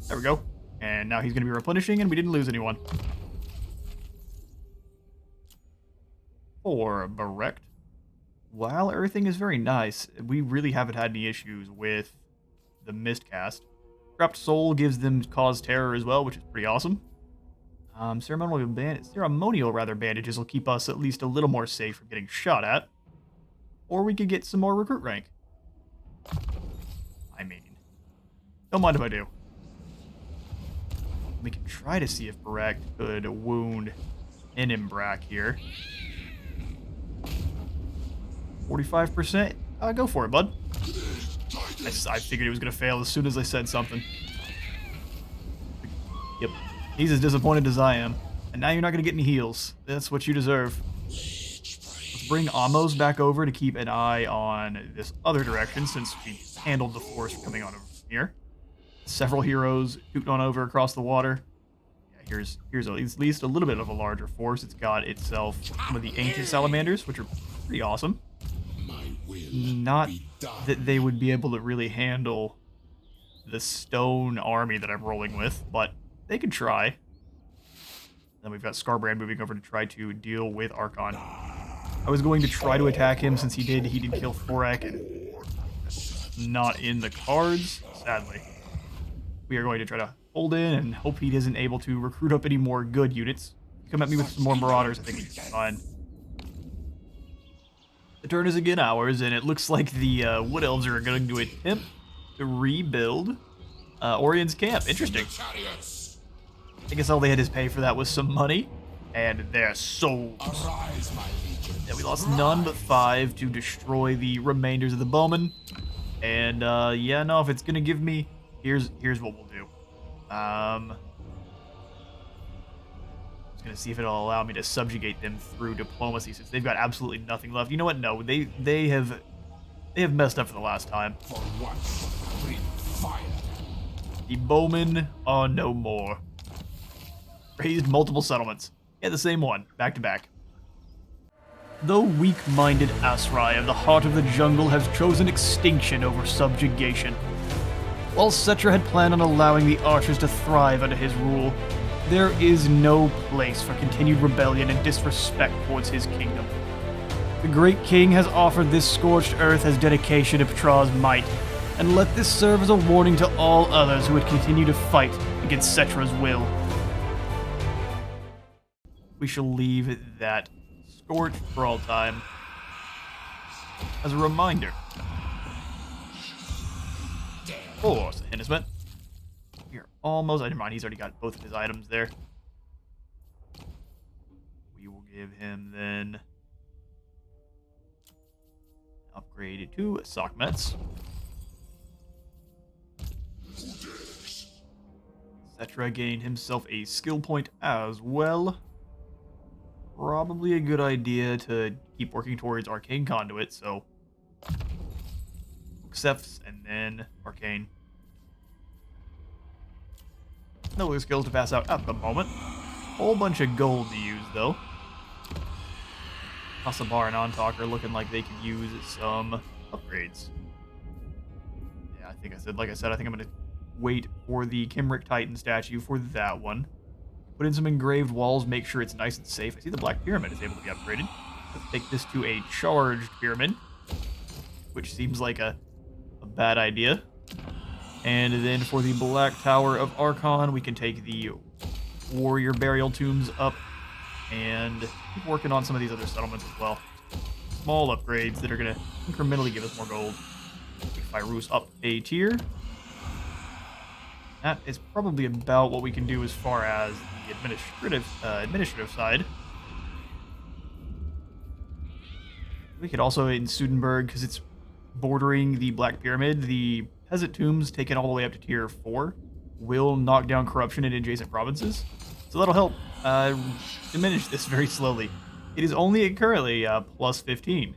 There we go. And now he's going to be replenishing, and we didn't lose anyone. For Berekt, while everything is very nice, we really haven't had any issues with the Mistcast. Trapped Soul gives them cause terror as well, which is pretty awesome. Ceremonial bandages will keep us at least a little more safe from getting shot at. Or we could get some more recruit rank. I mean, don't mind if I do. We can try to see if Berekt could wound Inimbrak here. 45%? Go for it, bud. I figured he was going to fail as soon as I said something. Yep. He's as disappointed as I am. And now you're not going to get any heals. That's what you deserve. Let's bring Amos back over to keep an eye on this other direction, since we handled the force coming on over here. Several heroes scooped on over across the water. Yeah, here's at least a little bit of a larger force. It's got itself some of the ancient salamanders, which are pretty awesome. Not that they would be able to really handle the stone army that I'm rolling with, but they could try. Then we've got Scarbrand moving over to try to deal with Archon. I was going to try to attack him since he did kill Thorak, and not in the cards, sadly. We are going to try to hold in and hope he isn't able to recruit up any more good units. Come at me with some more Marauders, I think he's fine. The turn is again ours, and it looks like the Wood Elves are going to attempt to rebuild Orion's camp. Interesting. I guess all they had to pay for that was some money and their souls. Yeah, we lost none but 5 to destroy the remainders of the Bowmen. And yeah, no, if it's gonna give me, here's what we'll do. I was gonna see if it'll allow me to subjugate them through diplomacy, since they've got absolutely nothing left. You know what? No, they have messed up for the last time. The Bowmen are no more. Raised multiple settlements. Yeah, the same one, back to back. The weak-minded Asrai of the heart of the jungle have chosen extinction over subjugation. While Settra had planned on allowing the archers to thrive under his rule, there is no place for continued rebellion and disrespect towards his kingdom. The Great King has offered this scorched earth as dedication to Patra's might, and let this serve as a warning to all others who would continue to fight against Settra's will. We shall leave that scorched for all time as a reminder. Oh, it's a Hennismet. We're almost. Never mind, he's already got both of his items there. We will give him then upgrade to Sockmets. Settra gained himself a skill point as well. Probably a good idea to keep working towards Arcane Conduit, so Accepts and then Arcane. No other skills to pass out at the moment. Whole bunch of gold to use though. Kasabar and Ontalk are looking like they can use some upgrades. Yeah, I think I think I'm gonna wait for the Kimric Titan statue for that one. Put in some engraved walls, make sure it's nice and safe. I see the Black Pyramid is able to be upgraded. Let's take this to a charged pyramid, which seems like a bad idea. And then for the Black Tower of Archon, we can take the Warrior Burial Tombs up and keep working on some of these other settlements as well. Small upgrades that are going to incrementally give us more gold. Take Firus up a tier. That is probably about what we can do as far as the administrative side. We could also, in Sudenburg, because it's bordering the Black Pyramid, the Peasant Tombs, taken all the way up to tier 4, will knock down corruption in adjacent provinces. So that'll help diminish this very slowly. It is only currently plus 15.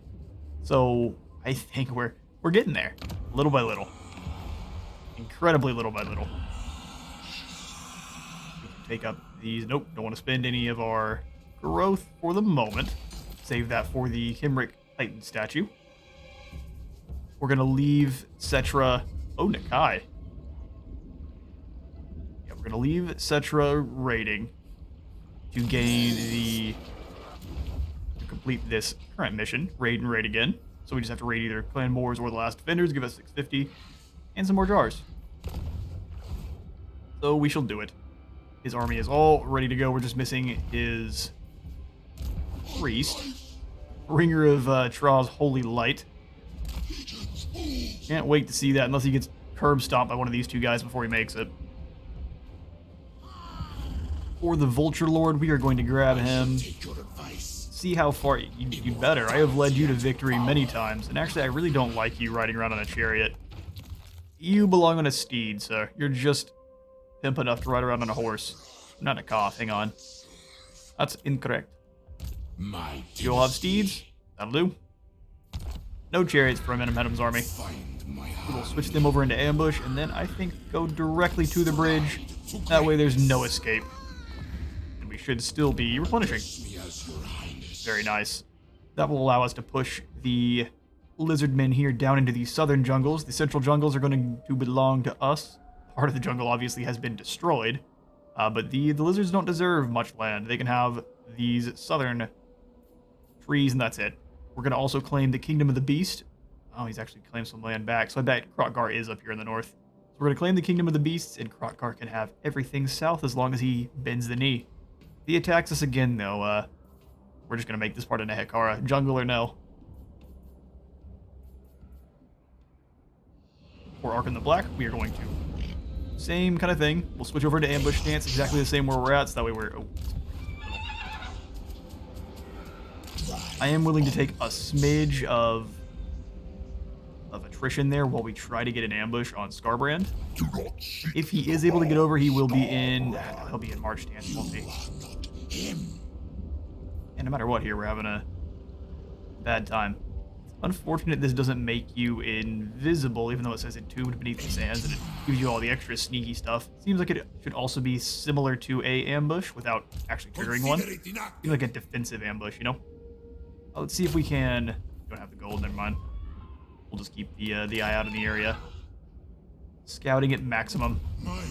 So I think we're getting there, little by little. Incredibly little by little. We can take up these. Nope, don't want to spend any of our growth for the moment. Save that for the Kimric Titan statue. We're going to leave Settra... Oh, Nakai. Yeah, we're going to leave Settra raiding to gain the... to complete this current mission. Raid and raid again. So we just have to raid either Clan Moors or the Last Defenders, give us 650, and some more jars. So we shall do it. His army is all ready to go. We're just missing his priest. Bringer of Tra's Holy Light. Can't wait to see that unless he gets curb stomped by one of these two guys before he makes it. For the Vulture Lord, we are going to grab him. See how far... You better. I have led you to victory many times. And actually, I really don't like you riding around on a chariot. You belong on a steed, sir. You're just pimp enough to ride around on a horse. Not a Nekaph, hang on. That's incorrect. You all have steeds? That'll do. No chariots for Amenemhet's army. We'll switch them over into ambush, and then I think go directly to the bridge. That way there's no escape. And we should still be replenishing. Very nice. That will allow us to push the lizardmen here down into the southern jungles. The central jungles are going to belong to us. Part of the jungle obviously has been destroyed. But the lizards don't deserve much land. They can have these southern trees, and that's it. We're going to also claim the Kingdom of the Beast. Oh, he's actually claimed some land back, so I bet Khorne is up here in the north. So we're going to claim the Kingdom of the Beasts, and Khorne can have everything south as long as he bends the knee. If he attacks us again, though, we're just going to make this part into Hekara, jungle or no. For Ark in the Black, we are going to... Same kind of thing. We'll switch over to ambush stance, exactly the same where we're at, so that way we're... Oh. I am willing to take a smidge of attrition there while we try to get an ambush on Scarbrand. If he is able to get over, he'll be in March stance, won't he? And no matter what here, we're having a bad time. Unfortunate this doesn't make you invisible, even though it says entombed beneath the sands, and it gives you all the extra sneaky stuff. Seems like it should also be similar to a ambush without actually triggering one. Seems like a defensive ambush, you know? Let's see if we can... Don't have the gold, never mind. We'll just keep the eye out in the area. Scouting at maximum.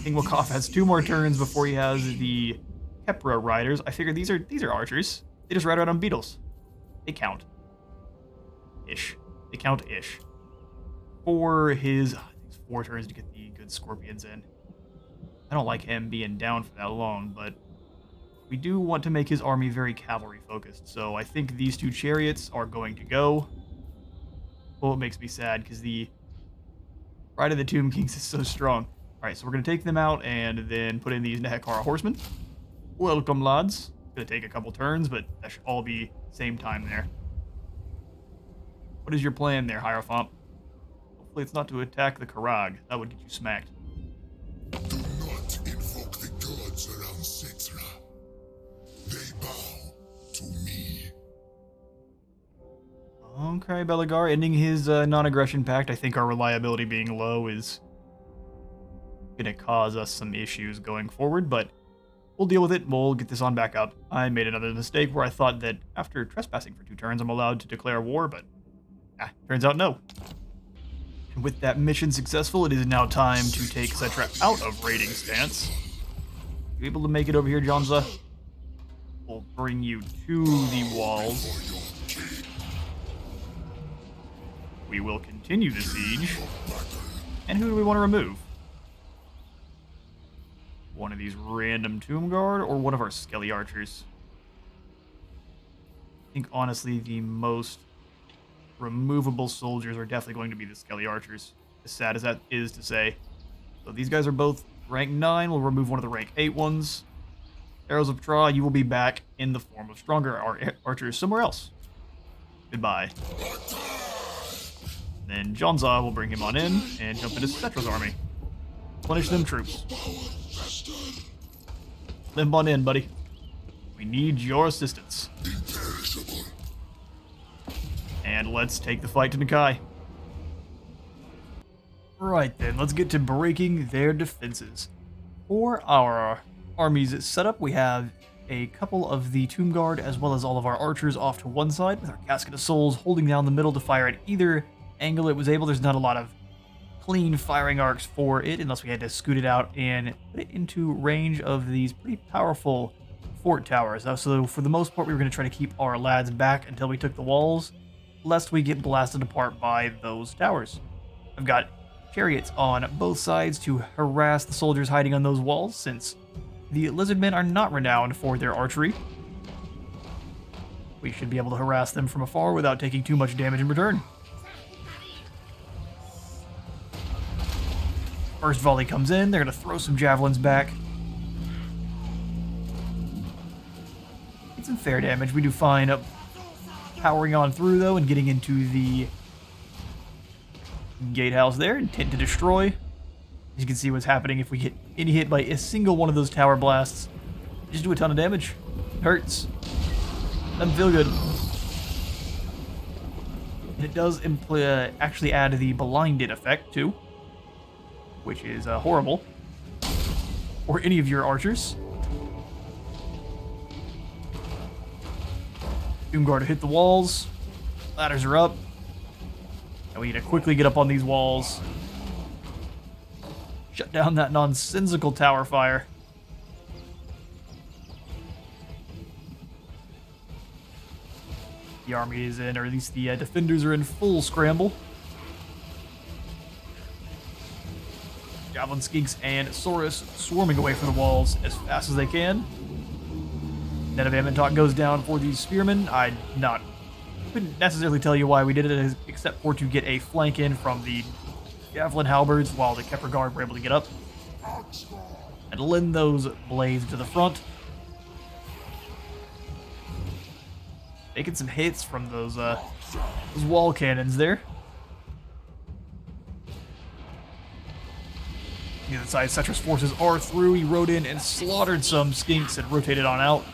King Nekaph has 2 more turns before he has the Kepra riders. I figure these are archers. They just ride around on beetles. They count. Ish. They count ish. For his 4 turns to get the good scorpions in. I don't like him being down for that long, but we do want to make his army very cavalry focused. So I think these 2 chariots are going to go. Oh, it makes me sad because the Pride of the Tomb Kings is so strong. Alright, so we're going to take them out and then put in these Nehekara horsemen. Welcome, lads. It's going to take a couple turns, but that should all be same time there. What is your plan there, Hierophant? Hopefully it's not to attack the Karag. That would get you smacked. Do not invoke the gods around Settra. They bow to me. Okay, Belagar ending his non-aggression pact. I think our reliability being low is going to cause us some issues going forward, but we'll deal with it. We'll get this on back up. I made another mistake where I thought that after trespassing for 2 turns, I'm allowed to declare war, but turns out no. And with that mission successful, it is now time to take Settra out of raiding stance. You able to make it over here, Jonza? We'll bring you to the walls. We will continue the siege. And who do we want to remove? One of these random Tomb Guard or one of our Skelly Archers? I think, honestly, the most removable soldiers are definitely going to be the Skelly Archers, as sad as that is to say. So these guys are both rank 9. We'll remove one of the rank 8 ones. Arrows of Tra, you will be back in the form of stronger archers somewhere else. Goodbye. Then Jonza will bring him on in and jump into Settra's army. Punish them troops. Limp on in, buddy. We need your assistance. And let's take the fight to Nakai. Right then, let's get to breaking their defenses. For our army's setup, we have a couple of the Tomb Guard as well as all of our archers off to one side, with our Casket of Souls holding down the middle to fire at either angle it was able. There's not a lot of clean firing arcs for it unless we had to scoot it out and put it into range of these pretty powerful fort towers. So for the most part, we were going to try to keep our lads back until we took the walls, lest we get blasted apart by those towers. I've got chariots on both sides to harass the soldiers hiding on those walls, since the lizardmen are not renowned for their archery. We should be able to harass them from afar without taking too much damage in return. First volley comes in, they're going to throw some javelins back. Get some fair damage. We do fine up powering on through, though, and getting into the gatehouse there. Intent to destroy. As you can see what's happening if we get any hit by a single one of those tower blasts. Just do a ton of damage. Hurts. Doesn't feel good. And it does actually add the blinded effect, too, which is horrible for any of your archers. Tomb Guard to hit the walls. Ladders are up. And we need to quickly get up on these walls. Shut down that nonsensical tower fire. The army is in, or at least the defenders are in full scramble. Javelin Skinks and Saurus swarming away from the walls as fast as they can. Net of Ammontok goes down for these spearmen. Couldn't necessarily tell you why we did it, except for to get a flank in from the javelin halberds while the Kepra Guard were able to get up and lend those blades to the front. Making some hits from those wall cannons there. The other side, Settra's forces are through. He rode in and slaughtered some skinks and rotated on out.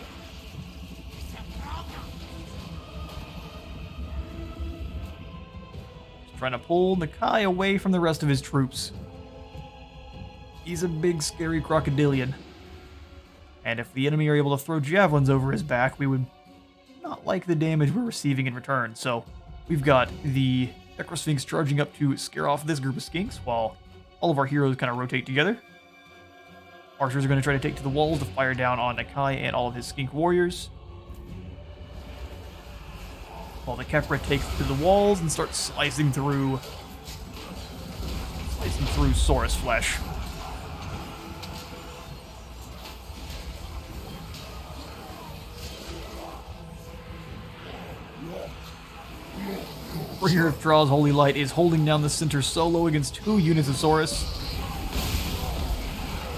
Just trying to pull Nakai away from the rest of his troops. He's a big, scary crocodilian. And if the enemy are able to throw javelins over his back, we would not like the damage we're receiving in return. So we've got the Necrosphinx charging up to scare off this group of skinks, while all of our heroes kind of rotate together. Archers are going to try to take to the walls to fire down on Nakai and all of his skink warriors. While the Kefra takes to the walls and starts slicing through Saurus flesh. Bringer of Traw's Holy Light is holding down the center solo against 2 units of Saurus.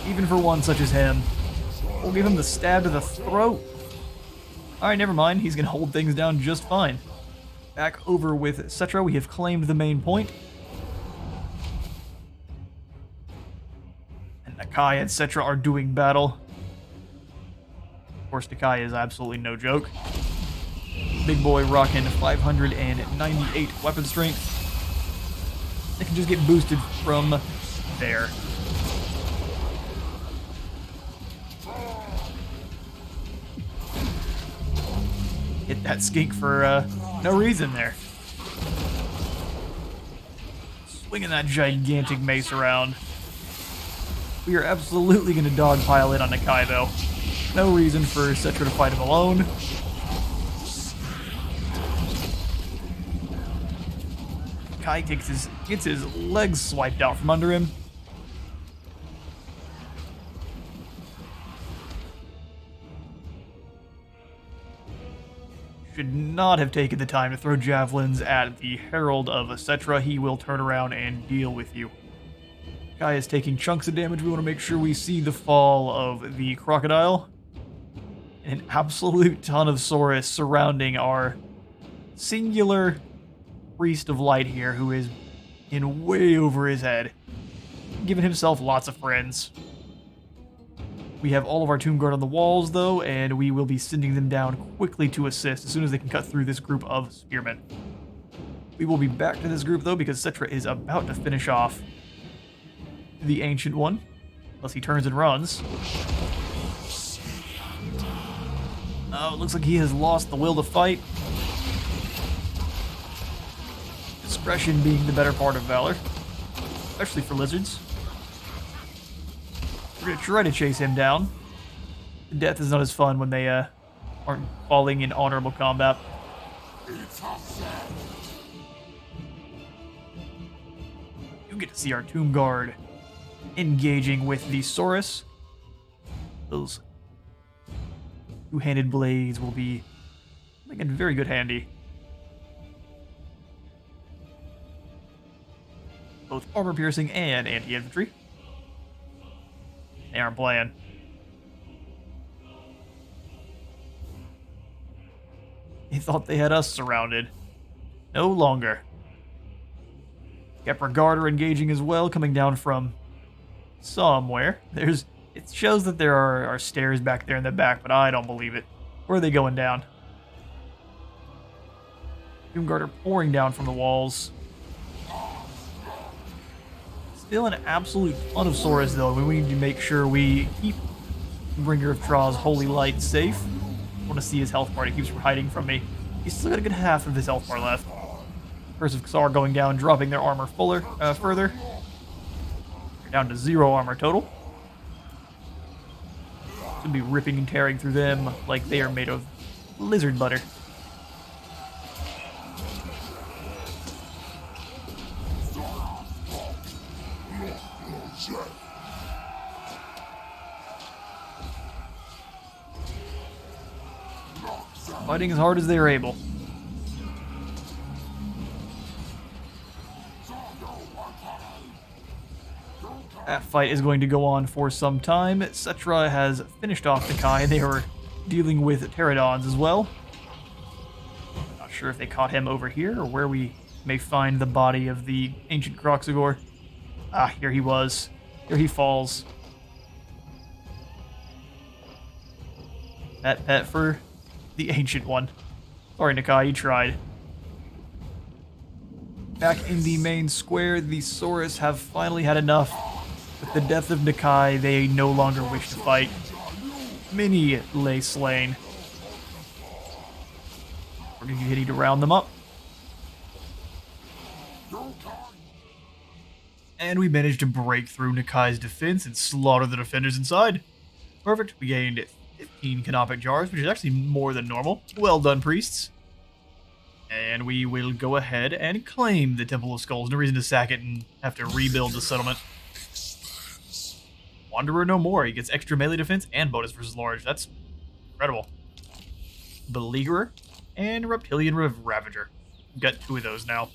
Even for one such as him. We'll give him the stab to the throat. Alright, never mind. He's going to hold things down just fine. Back over with Settra, we have claimed the main point. And Nakai and Settra are doing battle. Of course, Nakai is absolutely no joke. Big boy rocking 598 weapon strength. They can just get boosted from there. Hit that skink for no reason there. Swinging that gigantic mace around. We are absolutely going to dogpile in on Nakai, though. No reason for Settra to fight him alone. Nakai gets his legs swiped out from under him. Should not have taken the time to throw javelins at the Herald of Settra. He will turn around and deal with you. Guy is taking chunks of damage. We want to make sure we see the fall of the crocodile. And an absolute ton of Saurus surrounding our singular priest of light here, who is in way over his head, giving himself lots of friends. We have all of our Tomb Guard on the walls, though, and we will be sending them down quickly to assist as soon as they can cut through this group of spearmen. We will be back to this group, though, because Settra is about to finish off the Ancient One, unless he turns and runs. Oh, it looks like he has lost the will to fight. Discretion being the better part of valor, especially for lizards. We're going to try to chase him down. Death is not as fun when they aren't falling in honorable combat. You get to see our Tomb Guard engaging with the Saurus. Those two-handed blades will be making very good handy. Both armor-piercing and anti-infantry. They aren't playing. They thought they had us surrounded. No longer. Kefra Guard are engaging as well, coming down from somewhere. It shows that there are stairs back there in the back, but I don't believe it. Where are they going down? Tomb Guard are pouring down from the walls. Still an absolute ton of Saurus, though. We need to make sure we keep Bringer of Traw's Holy Light safe. I want to see his health bar. He keeps hiding from me. He's still got a good half of his health bar left. Curse of Quatar going down, dropping their armor further. They're down to 0 armor total. Should be ripping and tearing through them like they are made of lizard butter. Fighting as hard as they are able. That fight is going to go on for some time. Settra has finished off Nakai, and they are dealing with pterodons as well. Not sure if they caught him over here or where we may find the body of the ancient Kroxigor. Ah, here he was. Here he falls. Pet for the Ancient One. Sorry, Nakai, you tried. Back in the main square, the Saurus have finally had enough. With the death of Nakai, they no longer wish to fight. Many lay slain. We're going to need to round them up. And we managed to break through Nekai's defense and slaughter the defenders inside. Perfect. We gained 15 canopic jars, which is actually more than normal. Well done, priests. And we will go ahead and claim the Temple of Skulls. No reason to sack it and have to rebuild the settlement. Wanderer no more. He gets extra melee defense and bonus versus large. That's incredible. Beleaguerer and Reptilian Ravager. We've got 2 of those now.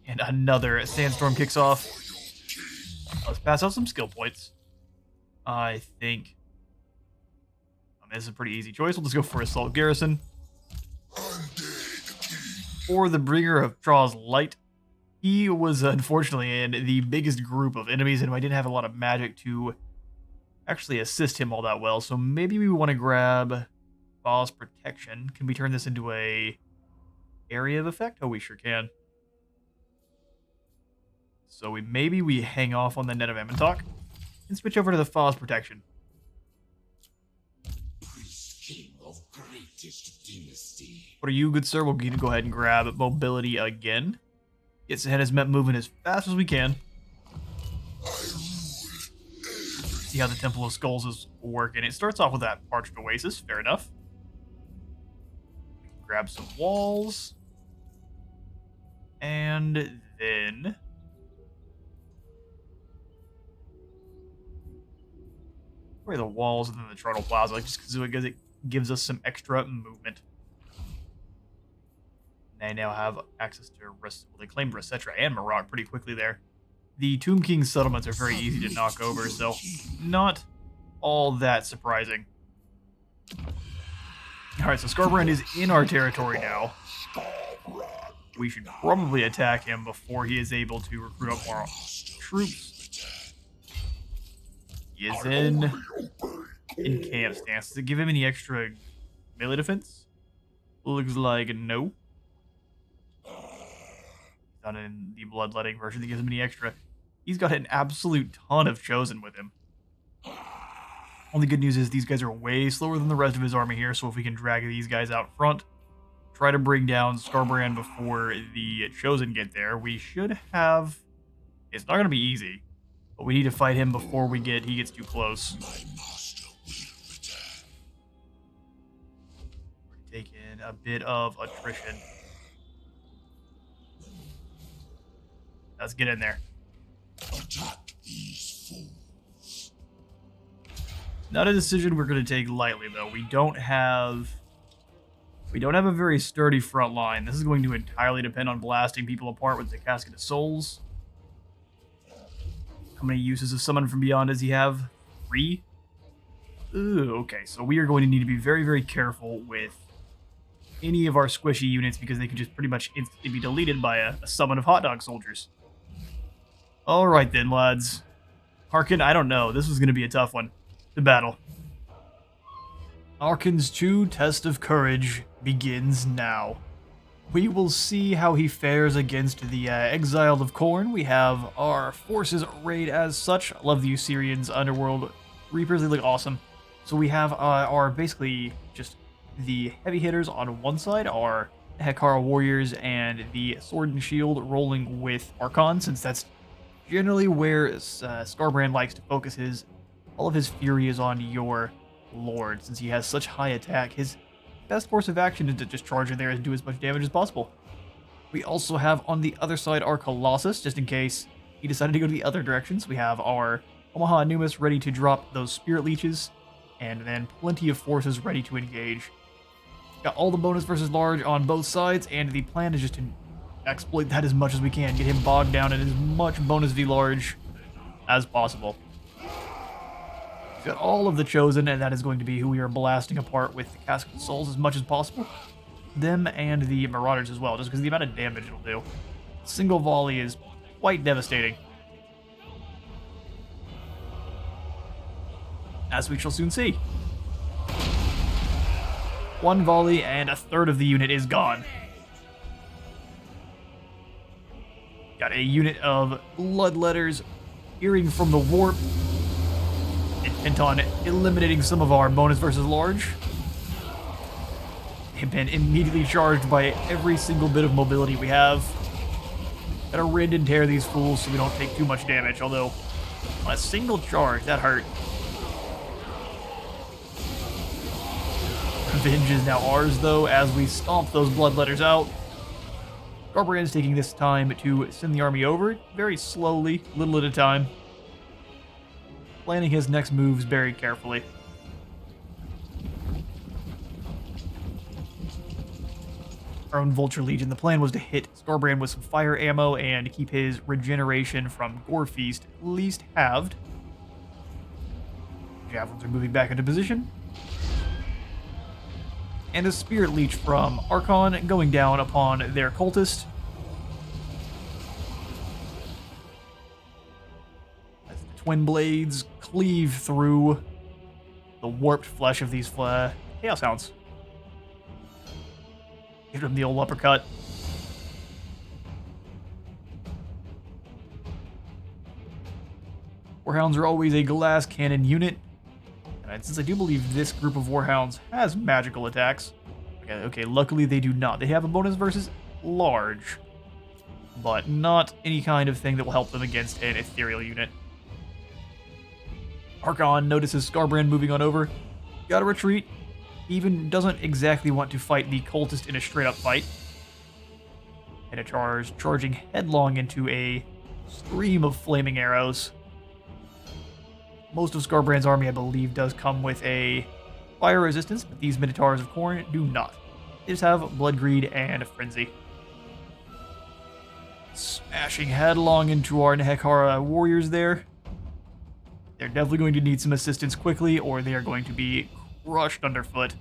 And another Sandstorm kicks off. Let's pass out some skill points. I think... this is a pretty easy choice. We'll just go for Assault Garrison. Or the Bringer of Traw's Light. He was unfortunately in the biggest group of enemies, and I didn't have a lot of magic to actually assist him all that well. So maybe we want to grab Boss Protection. Can we turn this into a area of effect? Oh, we sure can. So maybe we hang off on the Net of Amentok and switch over to the Foz Protection. What are you, good sir? We'll go ahead and grab Mobility again. Get his met moving as fast as we can. See how the Temple of Skulls is working. It starts off with that Parched Oasis. Fair enough. Grab some walls. And then... the walls and then the Trundle Plaza, just because it gives us some extra movement. They now have access to they claimed Settra and Marak pretty quickly there. The Tomb King's settlements are very easy to knock over, so not all that surprising. Alright, so Skarbrand is in our territory now. We should probably attack him before he is able to recruit up more troops. He is in camp stance. Does it give him any extra melee defense? Looks like no. Not in the bloodletting version that gives him any extra. He's got an absolute ton of Chosen with him. Only good news is these guys are way slower than the rest of his army here, so if we can drag these guys out front, try to bring down Skarbrand before the Chosen get there, we should have... It's not going to be easy. But we need to fight him before he gets too close. We're taking a bit of attrition. Let's get in there. Attack these fools. Not a decision we're going to take lightly, though. We don't have a very sturdy front line. This is going to entirely depend on blasting people apart with the Casket of Souls. How many uses of Summon from Beyond does he have? 3? Ooh, okay, so we are going to need to be very, very careful with any of our squishy units because they can just pretty much instantly be deleted by a summon of hot dog soldiers. Alright then, lads. Harkin, I don't know. This was going to be a tough one. The battle. Harkin's true test of courage begins now. We will see how he fares against the Exiled of Khorne. We have our forces arrayed as such. I love the Usirian's Underworld Reapers. They look awesome. So we have our basically just the heavy hitters on one side, our Hekara Warriors, and the Sword and Shield rolling with Archon, since that's generally where Skarbrand likes to focus all of his fury is on your Lord. Since he has such high attack, his best course of action is to just charge in there and do as much damage as possible. We also have on the other side our Colossus, just in case he decided to go to the other directions. We have our Omaha Anumis ready to drop those Spirit Leeches, and then plenty of forces ready to engage. Got all the bonus versus large on both sides, and the plan is just to exploit that as much as we can. Get him bogged down in as much bonus v large as possible. We've got all of the Chosen, and that is going to be who we are blasting apart with the Casket of Souls as much as possible. Them and the Marauders as well, just because of the amount of damage it'll do. Single volley is quite devastating. As we shall soon see. One volley and a third of the unit is gone. Got a unit of Bloodletters peering from the warp. Intent on eliminating some of our bonus versus large. They've been immediately charged by every single bit of mobility we have. Gotta rend and tear these fools so we don't take too much damage, although on a single charge, that hurt. Revenge is now ours, though, as we stomp those bloodletters out. Skarbrand's taking this time to send the army over, very slowly, little at a time. Planning his next moves very carefully. Our own Vulture Legion, the plan was to hit Skarbrand with some fire ammo and keep his regeneration from Gore Feast at least halved. Javelins are moving back into position. And a Spirit Leech from Archon going down upon their cultist. As the twin blades cleave through the warped flesh of these Chaos Hounds. Give them the old uppercut. Warhounds are always a glass cannon unit. And since I do believe this group of Warhounds has magical attacks. Okay, luckily they do not. They have a bonus versus large. But not any kind of thing that will help them against an ethereal unit. Archon notices Skarbrand moving on over. Gotta retreat. He even doesn't exactly want to fight the cultist in a straight-up fight. And charging headlong into a stream of flaming arrows. Most of Skarbrand's army, I believe, does come with a fire resistance, but these Minotaurs of Khorne do not. They just have Blood Greed and Frenzy. Smashing headlong into our Nekaph warriors there. They're definitely going to need some assistance quickly, or they are going to be crushed underfoot.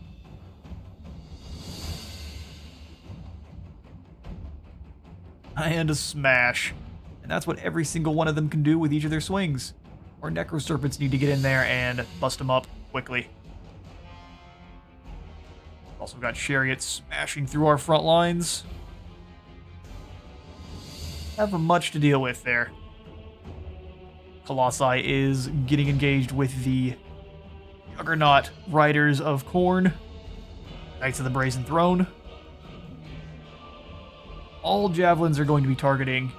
And a smash. And that's what every single one of them can do with each of their swings. Our Necro Serpents need to get in there and bust them up quickly. Also got Chariots smashing through our front lines. Have much to deal with there. Colossi is getting engaged with the Juggernaut Riders of Khorne. Knights of the Brazen Throne. All javelins are going to be targeting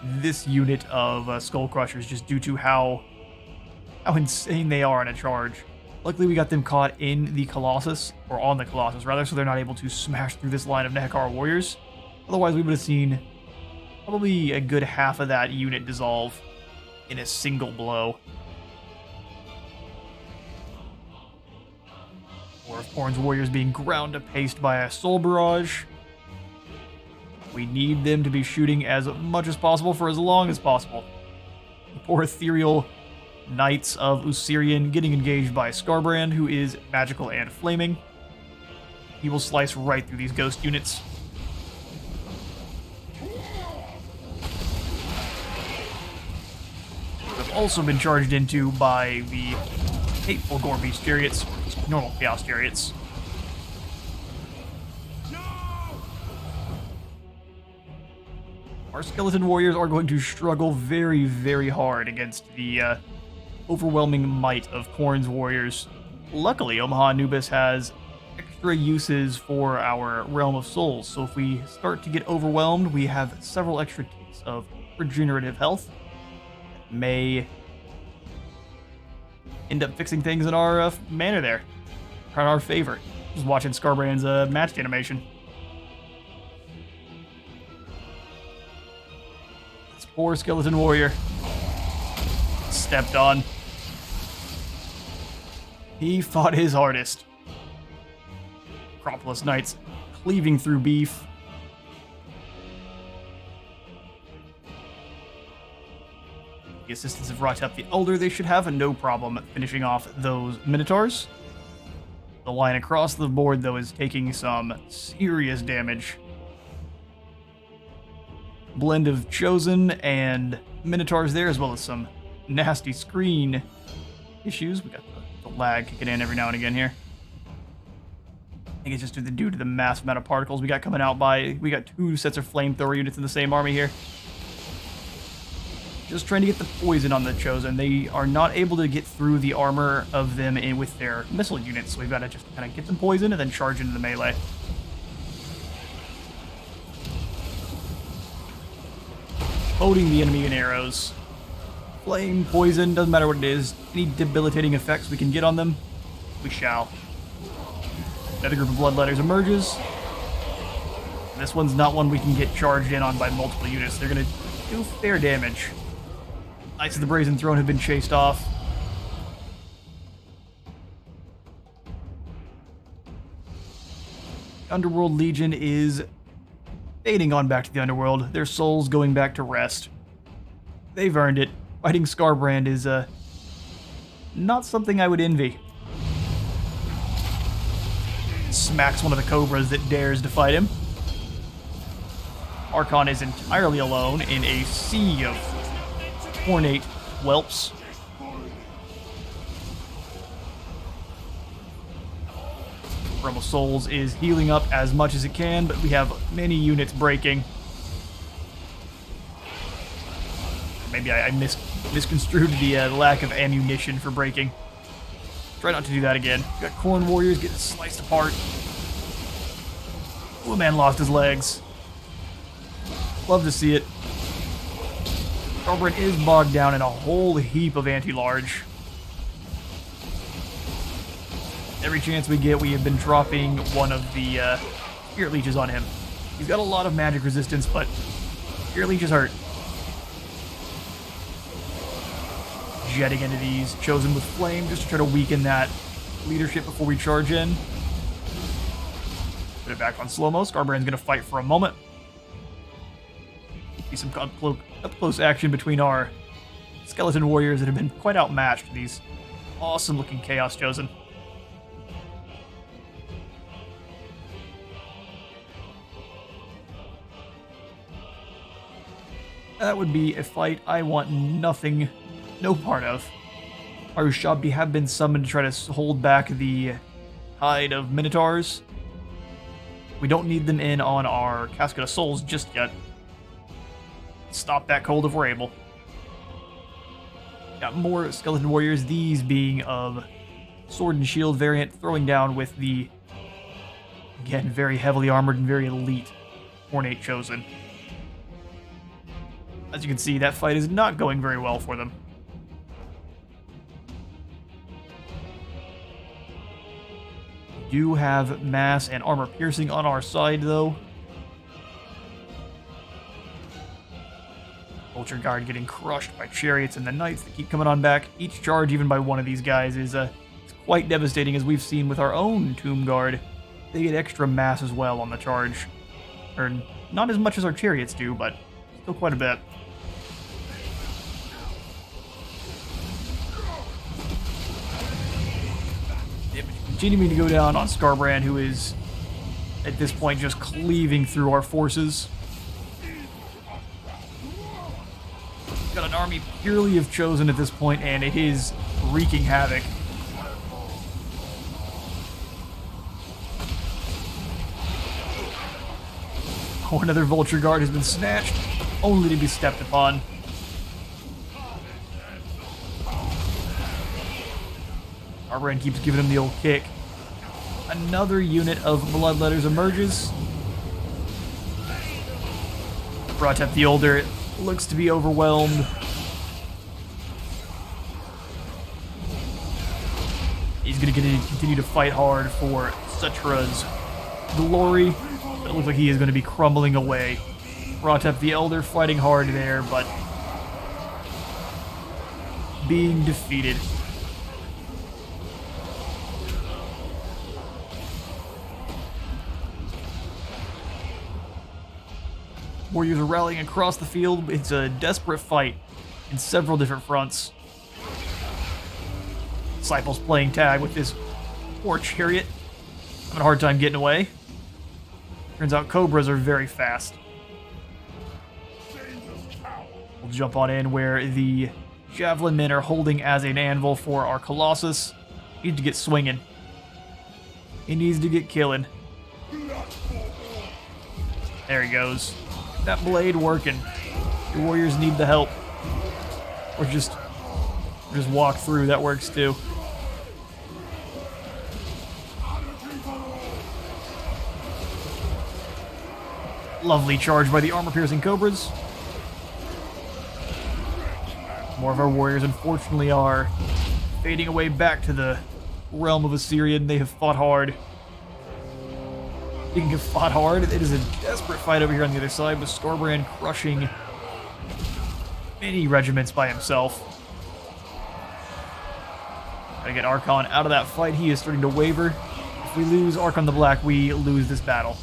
this unit of Skull Crushers just due to how insane they are in a charge. Luckily, we got them caught in the Colossus, or on the Colossus rather, so they're not able to smash through this line of Nekaph warriors. Otherwise, we would have seen probably a good half of that unit dissolve in a single blow. Or of Khorne's warriors being ground to paste by a Soul Barrage. We need them to be shooting as much as possible for as long as possible. The poor ethereal Knights of Usirian getting engaged by Skarbrand, who is magical and flaming. He will slice right through these ghost units. We've also been charged into by the hateful Gore Beast Chariots, normal Chaos Chariots. Our Skeleton Warriors are going to struggle very, very hard against the overwhelming might of Khorne's warriors. Luckily, Omaha Anubis has extra uses for our Realm of Souls, so if we start to get overwhelmed, we have several extra ticks of regenerative health that may end up fixing things in our manner there, in our favor. Just watching Skarbrand's match animation. This poor Skeleton Warrior stepped on. He fought his hardest. Acropolis Knights cleaving through beef. The assistance of Ualatp the Elder, they should have no problem finishing off those Minotaurs. The line across the board, though, is taking some serious damage. Blend of Chosen and Minotaurs there, as well as some nasty screen issues. We got the lag kicking in every now and again here. I think it's just due to the massive amount of particles we got coming out by. We got two sets of flamethrower units in the same army here. Just trying to get the poison on the Chosen. They are not able to get through the armor of them with their missile units, so we've got to just kind of get them poisoned and then charge into the melee. Loading the enemy in arrows. Flame, poison, doesn't matter what it is. Any debilitating effects we can get on them, we shall. Another group of bloodletters emerges. This one's not one we can get charged in on by multiple units. They're going to do fair damage. Knights of the Brazen Throne have been chased off. Underworld Legion is fading on back to the Underworld, their souls going back to rest. They've earned it. Fighting Skarbrand is not something I would envy. Smacks one of the Cobras that dares to fight him. Archon is entirely alone in a sea of ornate whelps. Rebel Souls is healing up as much as it can, but we have many units breaking. Maybe I misconstrued the lack of ammunition for breaking. Try not to do that again. Got Khorne Warriors getting sliced apart. Oh, man lost his legs. Love to see it. Skarbrand is bogged down in a whole heap of anti-large. Every chance we get, we have been dropping one of the Spirit Leeches on him. He's got a lot of magic resistance, but Spirit Leeches hurt. Jetting into these, Chosen with Flame, just to try to weaken that leadership before we charge in. Put it back on slow-mo. Skarbrand's going to fight for a moment. See some up-close action between our skeleton warriors that have been quite outmatched. These awesome-looking Chaos Chosen. That would be a fight I want no part of. Our Ushabti have been summoned to try to hold back the tide of Minotaurs. We don't need them in on our Casket of Souls just yet. Stop that cold if we're able. Got more skeleton warriors, these being of sword and shield variant, throwing down with the, again, very heavily armored and very elite ornate Chosen. As you can see, that fight is not going very well for them. We do have mass and armor piercing on our side, though. Vulture Guard getting crushed by chariots and the knights that keep coming on back. Each charge, even by one of these guys, is quite devastating, as we've seen with our own Tomb Guard. They get extra mass as well on the charge. Or not as much as our chariots do, but still quite a bit. Continuing to go down on Skarbrand, who is, at this point, just cleaving through our forces. Got an army purely of Chosen at this point, and it is wreaking havoc. Oh, another Vulture Guard has been snatched, only to be stepped upon. Skarbrand keeps giving him the old kick. Another unit of Bloodletters emerges. Ualatp the Older looks to be overwhelmed. He's going to continue to fight hard for Settra's glory. It looks like he is going to be crumbling away. Ualatp the Elder fighting hard there, but being defeated. Warriors are rallying across the field. It's a desperate fight in several different fronts. Disciples playing tag with this poor chariot. Having a hard time getting away. Turns out Cobras are very fast. We'll jump on in where the Javelin men are holding as an anvil for our Colossus. Needs to get swinging. He needs to get killing. There he goes. That blade working. Your warriors need the help. Or just walk through, that works too. Lovely charge by the armor-piercing Cobras. More of our warriors, unfortunately, are fading away back to the realm of Assyrian. They have fought hard. Speaking of fought hard, it is a desperate fight over here on the other side, with Skarbrand crushing many regiments by himself. Gotta get Archon out of that fight. He is starting to waver. If we lose Archon the Black, we lose this battle.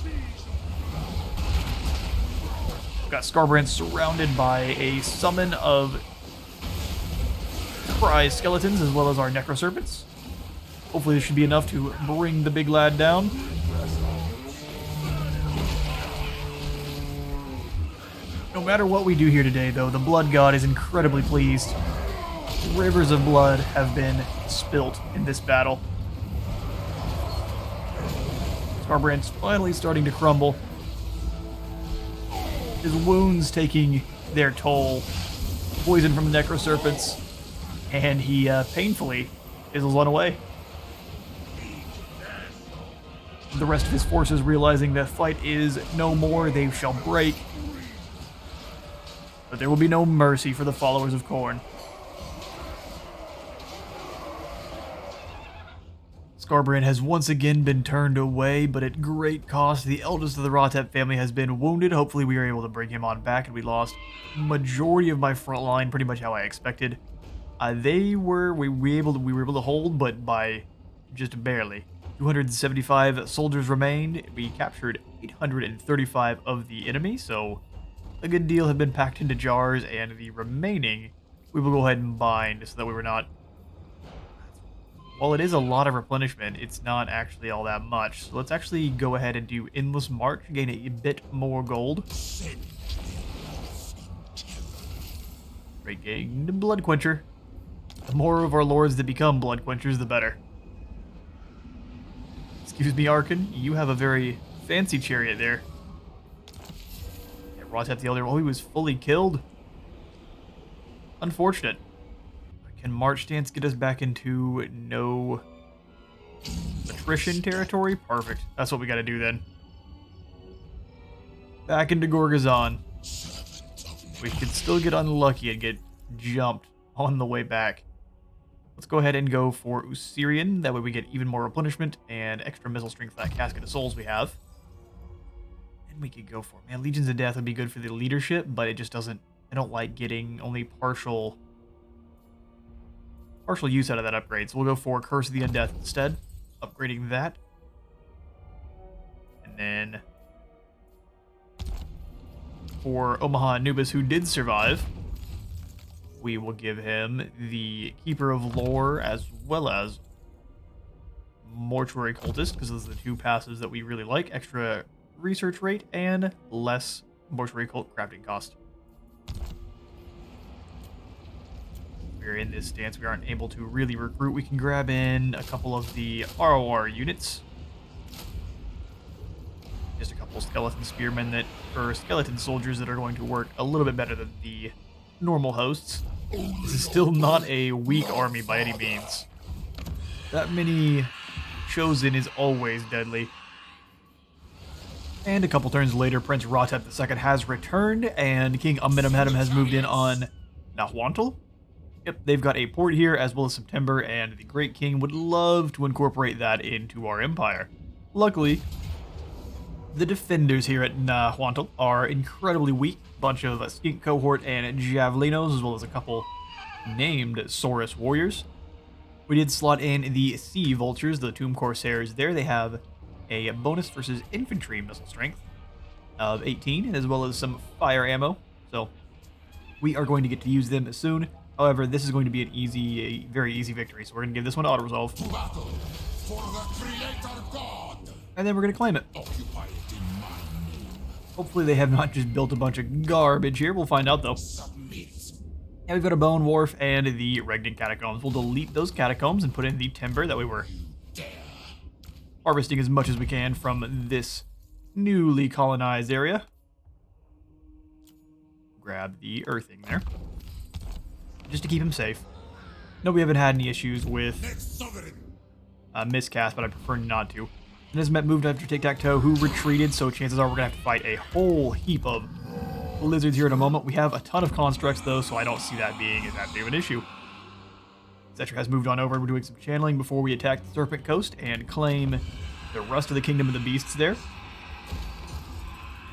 We've got Skarbrand surrounded by a summon of surprise skeletons as well as our Necroserpents. Hopefully this should be enough to bring the big lad down. No matter what we do here today, though, the Blood God is incredibly pleased. Rivers of blood have been spilt in this battle. Skarbrand's finally starting to crumble. His wounds taking their toll. Poison from the Necroserpents. And he painfully fizzles on away. The rest of his forces, realizing that fight is no more, they shall break. But there will be no mercy for the followers of Khorne. Skarbrand has once again been turned away, but at great cost. The eldest of the Ualatp family has been wounded. Hopefully we are able to bring him on back, and we lost majority of my front line, pretty much how I expected. We were able to hold, but by just barely. 275 soldiers remained. We captured 835 of the enemy, so a good deal have been packed into jars, and the remaining we will go ahead and bind so that we were not... While it is a lot of replenishment, it's not actually all that much. So let's actually go ahead and do Endless March, gain a bit more gold. Great, gained Blood Quencher. The more of our lords that become Blood Quenchers, the better. Excuse me, Archon, you have a very fancy chariot there. Yeah, Ualatp the Elder, well, he was fully killed. Unfortunate. Can March Stance get us back into no attrition territory? Perfect. That's what we gotta do then. Back into Gorgazon. We could still get unlucky and get jumped on the way back. Let's go ahead and go for Usirian. That way we get even more replenishment and extra missile strength for that Casket of Souls we have. And we could go for... Man, Legions of Death would be good for the leadership, but it just doesn't... I don't like getting only partial use out of that upgrade. So we'll go for Curse of the Undeath instead. Upgrading that. And then... for Omaha Anubis, who did survive, we will give him the Keeper of Lore as well as Mortuary Cultist, because those are the two passes that we really like. Extra research rate and less Mortuary Cult crafting cost. We're in this stance. We aren't able to really recruit. We can grab in a couple of the ROR units. Just a couple skeleton spearmen or skeleton soldiers that are going to work a little bit better than the normal hosts. This is still not a weak army by any means. That many chosen is always deadly. And a couple turns later, Prince Ualatp II has returned, and King Amenemhotep has moved in on Nahuatl. Yep, they've got a port here as well as September, and the Great King would love to incorporate that into our empire. Luckily, the defenders here at Nahuatl are incredibly weak. Bunch of Skink Cohort and Javelinos, as well as a couple named Saurus Warriors. We did slot in the Sea Vultures, the Tomb Corsairs. There they have a bonus versus infantry missile strength of 18, as well as some fire ammo. So we are going to get to use them soon. However, this is going to be a very easy victory. So we're going to give this one auto-resolve. And then we're going to claim it. Hopefully they have not just built a bunch of garbage here. We'll find out, though. Yeah, we've got a Bone Wharf and the Regnant Catacombs. We'll delete those catacombs and put in the timber. That way we're harvesting as much as we can from this newly colonized area. Grab the earthing there. just to keep him safe. No, we haven't had any issues with Next sovereign. miscast, but I prefer not to. And as Met moved after Tic-Tac-Toe, who retreated, so chances are we're going to have to fight a whole heap of lizards here in a moment. We have a ton of constructs, though, so I don't see that being that big of an issue. Settra has moved on over. We're doing some channeling before we attack the Serpent Coast and claim the rest of the Kingdom of the Beasts there.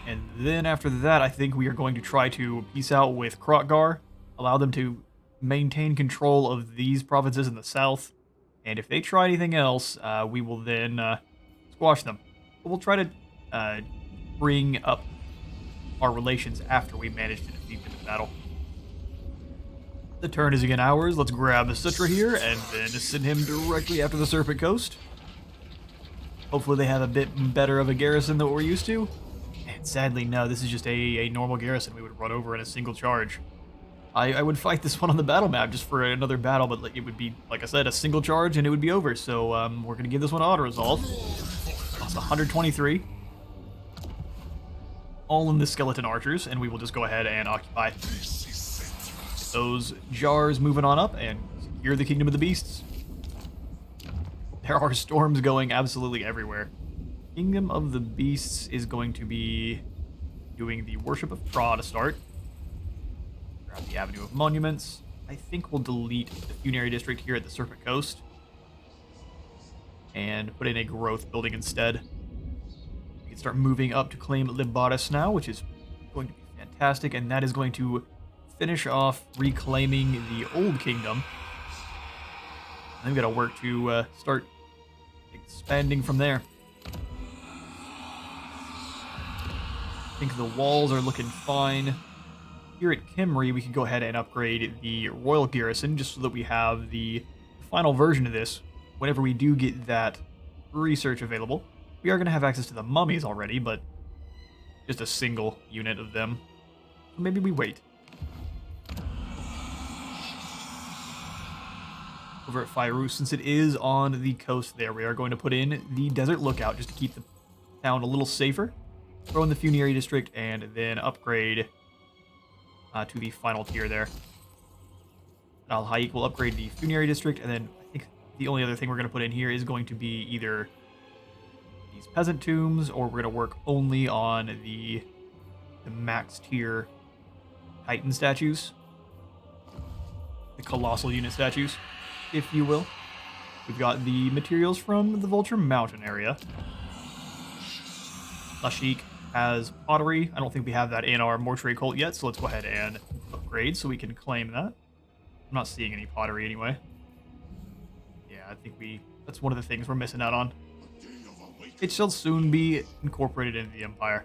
And then after that, I think we are going to try to peace out with Khorne, allow them to maintain control of these provinces in the south. And if they try anything else, we will then squash them. But we'll try to bring up our relations after we manage to defeat them in battle. The turn is again ours. Let's grab Settra here and then send him directly after the Serpent Coast. Hopefully they have a bit better of a garrison than what we're used to. And sadly, no, this is just a normal garrison we would run over in a single charge. I would fight this one on the battle map just for another battle, but it would be, like I said, a single charge and it would be over. So we're going to give this one auto-resolve. Cost 123. All in the skeleton archers, and we will just go ahead and occupy those jars moving on up and secure the Kingdom of the Beasts. There are storms going absolutely everywhere. Kingdom of the Beasts is going to be doing the Worship of Pra to start. Grab the Avenue of Monuments. I think we'll delete the Funerary District here at the Serpent Coast and put in a growth building instead. We can start moving up to claim Libaris now, which is going to be fantastic, and that is going to finish off reclaiming the Old Kingdom. And we've got to work to start expanding from there. I think the walls are looking fine. Here at Kimri, we can go ahead and upgrade the Royal Garrison just so that we have the final version of this whenever we do get that research available. We are going to have access to the mummies already, but just a single unit of them. So maybe we wait. Over at Fairuz, since it is on the coast there, we are going to put in the Desert Lookout just to keep the town a little safer. Throw in the Funerary District and then upgrade to the final tier there. Al Haik will upgrade the Funerary District, and then I think the only other thing we're going to put in here is going to be either these peasant tombs, or we're going to work only on the max tier Titan statues. The colossal unit statues, if you will. We've got the materials from the Vulture Mountain area. Lashik has pottery. I don't think we have that in our mortuary cult yet, so let's go ahead and upgrade so we can claim that. I'm not seeing any pottery anyway. Yeah, I think that's one of the things we're missing out on. It shall soon be incorporated into the Empire.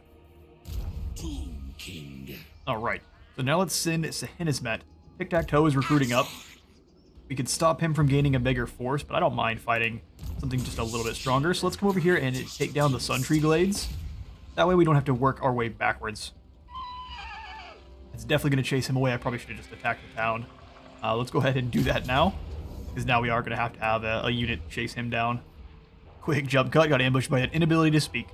Tomb King. Alright, so now let's send Sahinismet. Tic-Tac-Toe is recruiting up. We could stop him from gaining a bigger force, but I don't mind fighting something just a little bit stronger. So let's come over here and take down the Sun Tree Glades. That way we don't have to work our way backwards. It's definitely going to chase him away. I probably should have just attacked the town. Let's go ahead and do that now, because now we are going to have a unit chase him down. Quick jump cut, got ambushed by an inability to speak.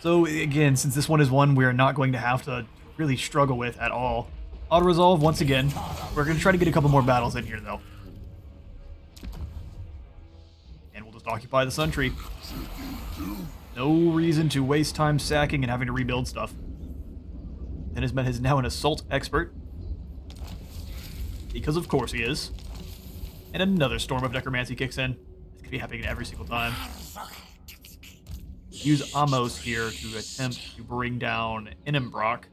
So again, since this one is one we are not going to have to really struggle with at all. Auto-resolve once again. We're going to try to get a couple more battles in here though. And we'll just occupy the Sun Tree. No reason to waste time sacking and having to rebuild stuff. Sahinismet is now an assault expert. Because of course he is. And another storm of necromancy kicks in. It's going to be happening every single time. Use Amos here to attempt to bring down Inimbrock.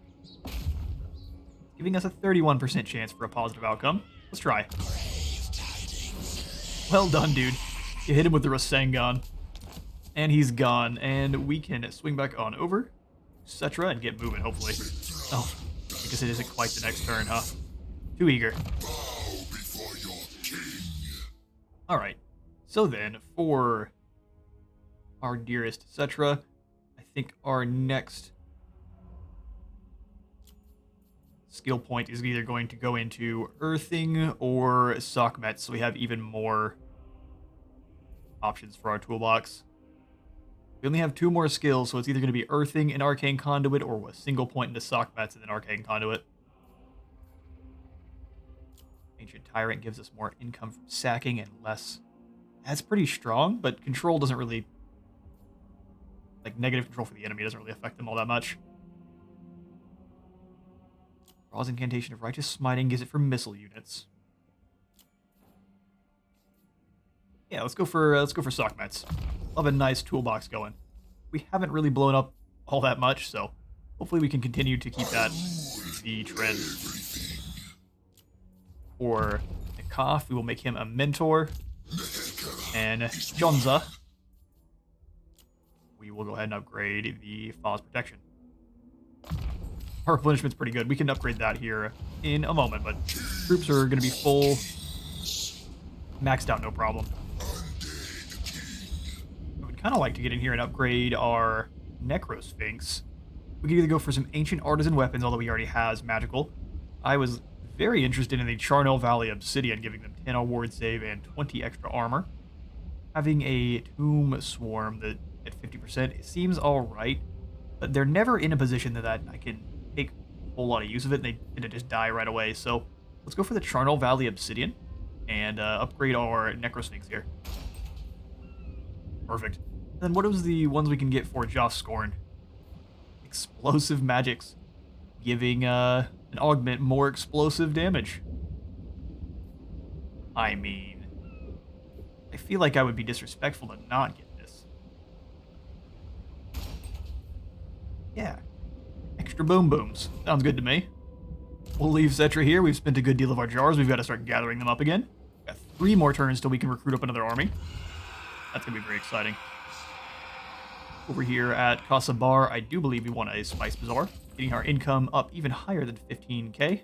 Giving us a 31% chance for a positive outcome. Let's try. Well done, dude. You hit him with the Rasengan. And he's gone. And we can swing back on over Settra and get moving, hopefully. Oh, I guess it isn't quite the next turn, huh? Too eager. Alright. So then, for our dearest Settra, I think our next skill point is either going to go into Earthing or Sekhmet, so we have even more options for our toolbox. We only have 2 more skills, so it's either going to be Earthing and Arcane Conduit, or a single point into Sekhmet and then Arcane Conduit. Ancient Tyrant gives us more income from sacking and less. That's pretty strong, but control doesn't really... Like, negative control for the enemy doesn't really affect them all that much. Raw's Incantation of Righteous Smiting gives it for missile units. Yeah, let's go for Sockmets. Love a nice toolbox going. We haven't really blown up all that much, so hopefully we can continue to keep that the trend. For Nekaph, we will make him a mentor. And Jonza, we will go ahead and upgrade the Faw's Protection. Our replenishment's pretty good. We can upgrade that here in a moment, but troops are going to be full. Maxed out, no problem. I would kind of like to get in here and upgrade our Necrosphinx. We could either go for some Ancient Artisan Weapons, although he already has Magical. I was very interested in the Charnel Valley Obsidian, giving them 10 award save and 20 extra armor. Having a Tomb Swarm that at 50%, it seems alright, but they're never in a position that I can take a whole lot of use of it, and they tend to just die right away. So let's go for the Charnel Valley Obsidian and upgrade our Necrosphinx here. Perfect. And then what was the ones we can get for Joss Scorn? Explosive Magics, giving an augment more explosive damage. I mean, I feel like I would be disrespectful to not get this. Yeah. Extra boom booms. Sounds good to me. We'll leave Settra here. We've spent a good deal of our jars. We've got to start gathering them up again. Got 3 more turns till we can recruit up another army. That's going to be very exciting. Over here at Casa Bar, I do believe we want a Spice Bazaar, getting our income up even higher than 15k.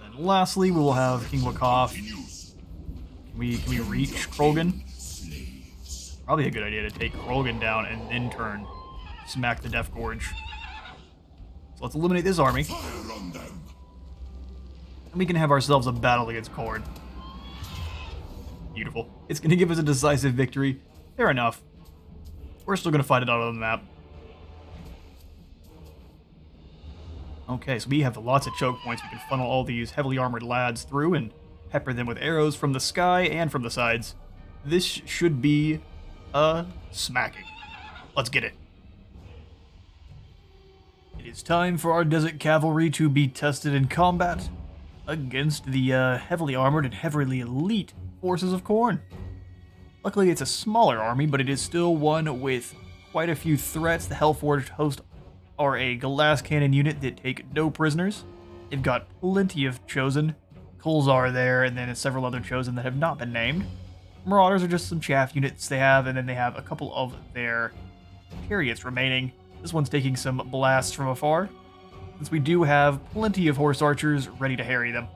Then lastly, we will have King Nekaph. Can we reach Krogan? Probably a good idea to take Krogan down and in turn smack the Death Gorge. So let's eliminate this army. And we can have ourselves a battle against Khorne. Beautiful. It's going to give us a decisive victory. Fair enough. We're still going to fight it out on the map. Okay, so we have lots of choke points. We can funnel all these heavily armored lads through and pepper them with arrows from the sky and from the sides. This should be a smacking. Let's get it. It is time for our desert cavalry to be tested in combat against the heavily armored and heavily elite forces of Khorne. Luckily, it's a smaller army, but it is still one with quite a few threats. The Hellforged host are a glass cannon unit that take no prisoners. They've got plenty of Chosen. Kulzar there, and then several other Chosen that have not been named. Marauders are just some chaff units they have, and then they have a couple of their chariots remaining. This one's taking some blasts from afar, since we do have plenty of horse archers ready to harry them.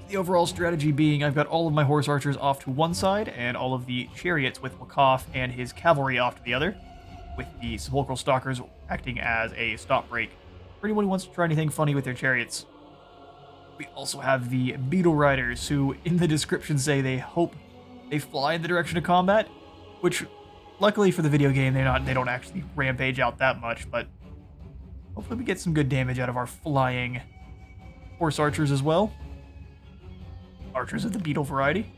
The overall strategy being I've got all of my horse archers off to one side, and all of the chariots with Nekaph and his cavalry off to the other, with the sepulchral stalkers acting as a stop break for anyone who wants to try anything funny with their chariots. We also have the beetle riders, who in the description say they hope they fly in the direction of combat, which luckily for the video game they don't actually rampage out that much, but hopefully we get some good damage out of our flying horse archers as well. Archers of the beetle variety.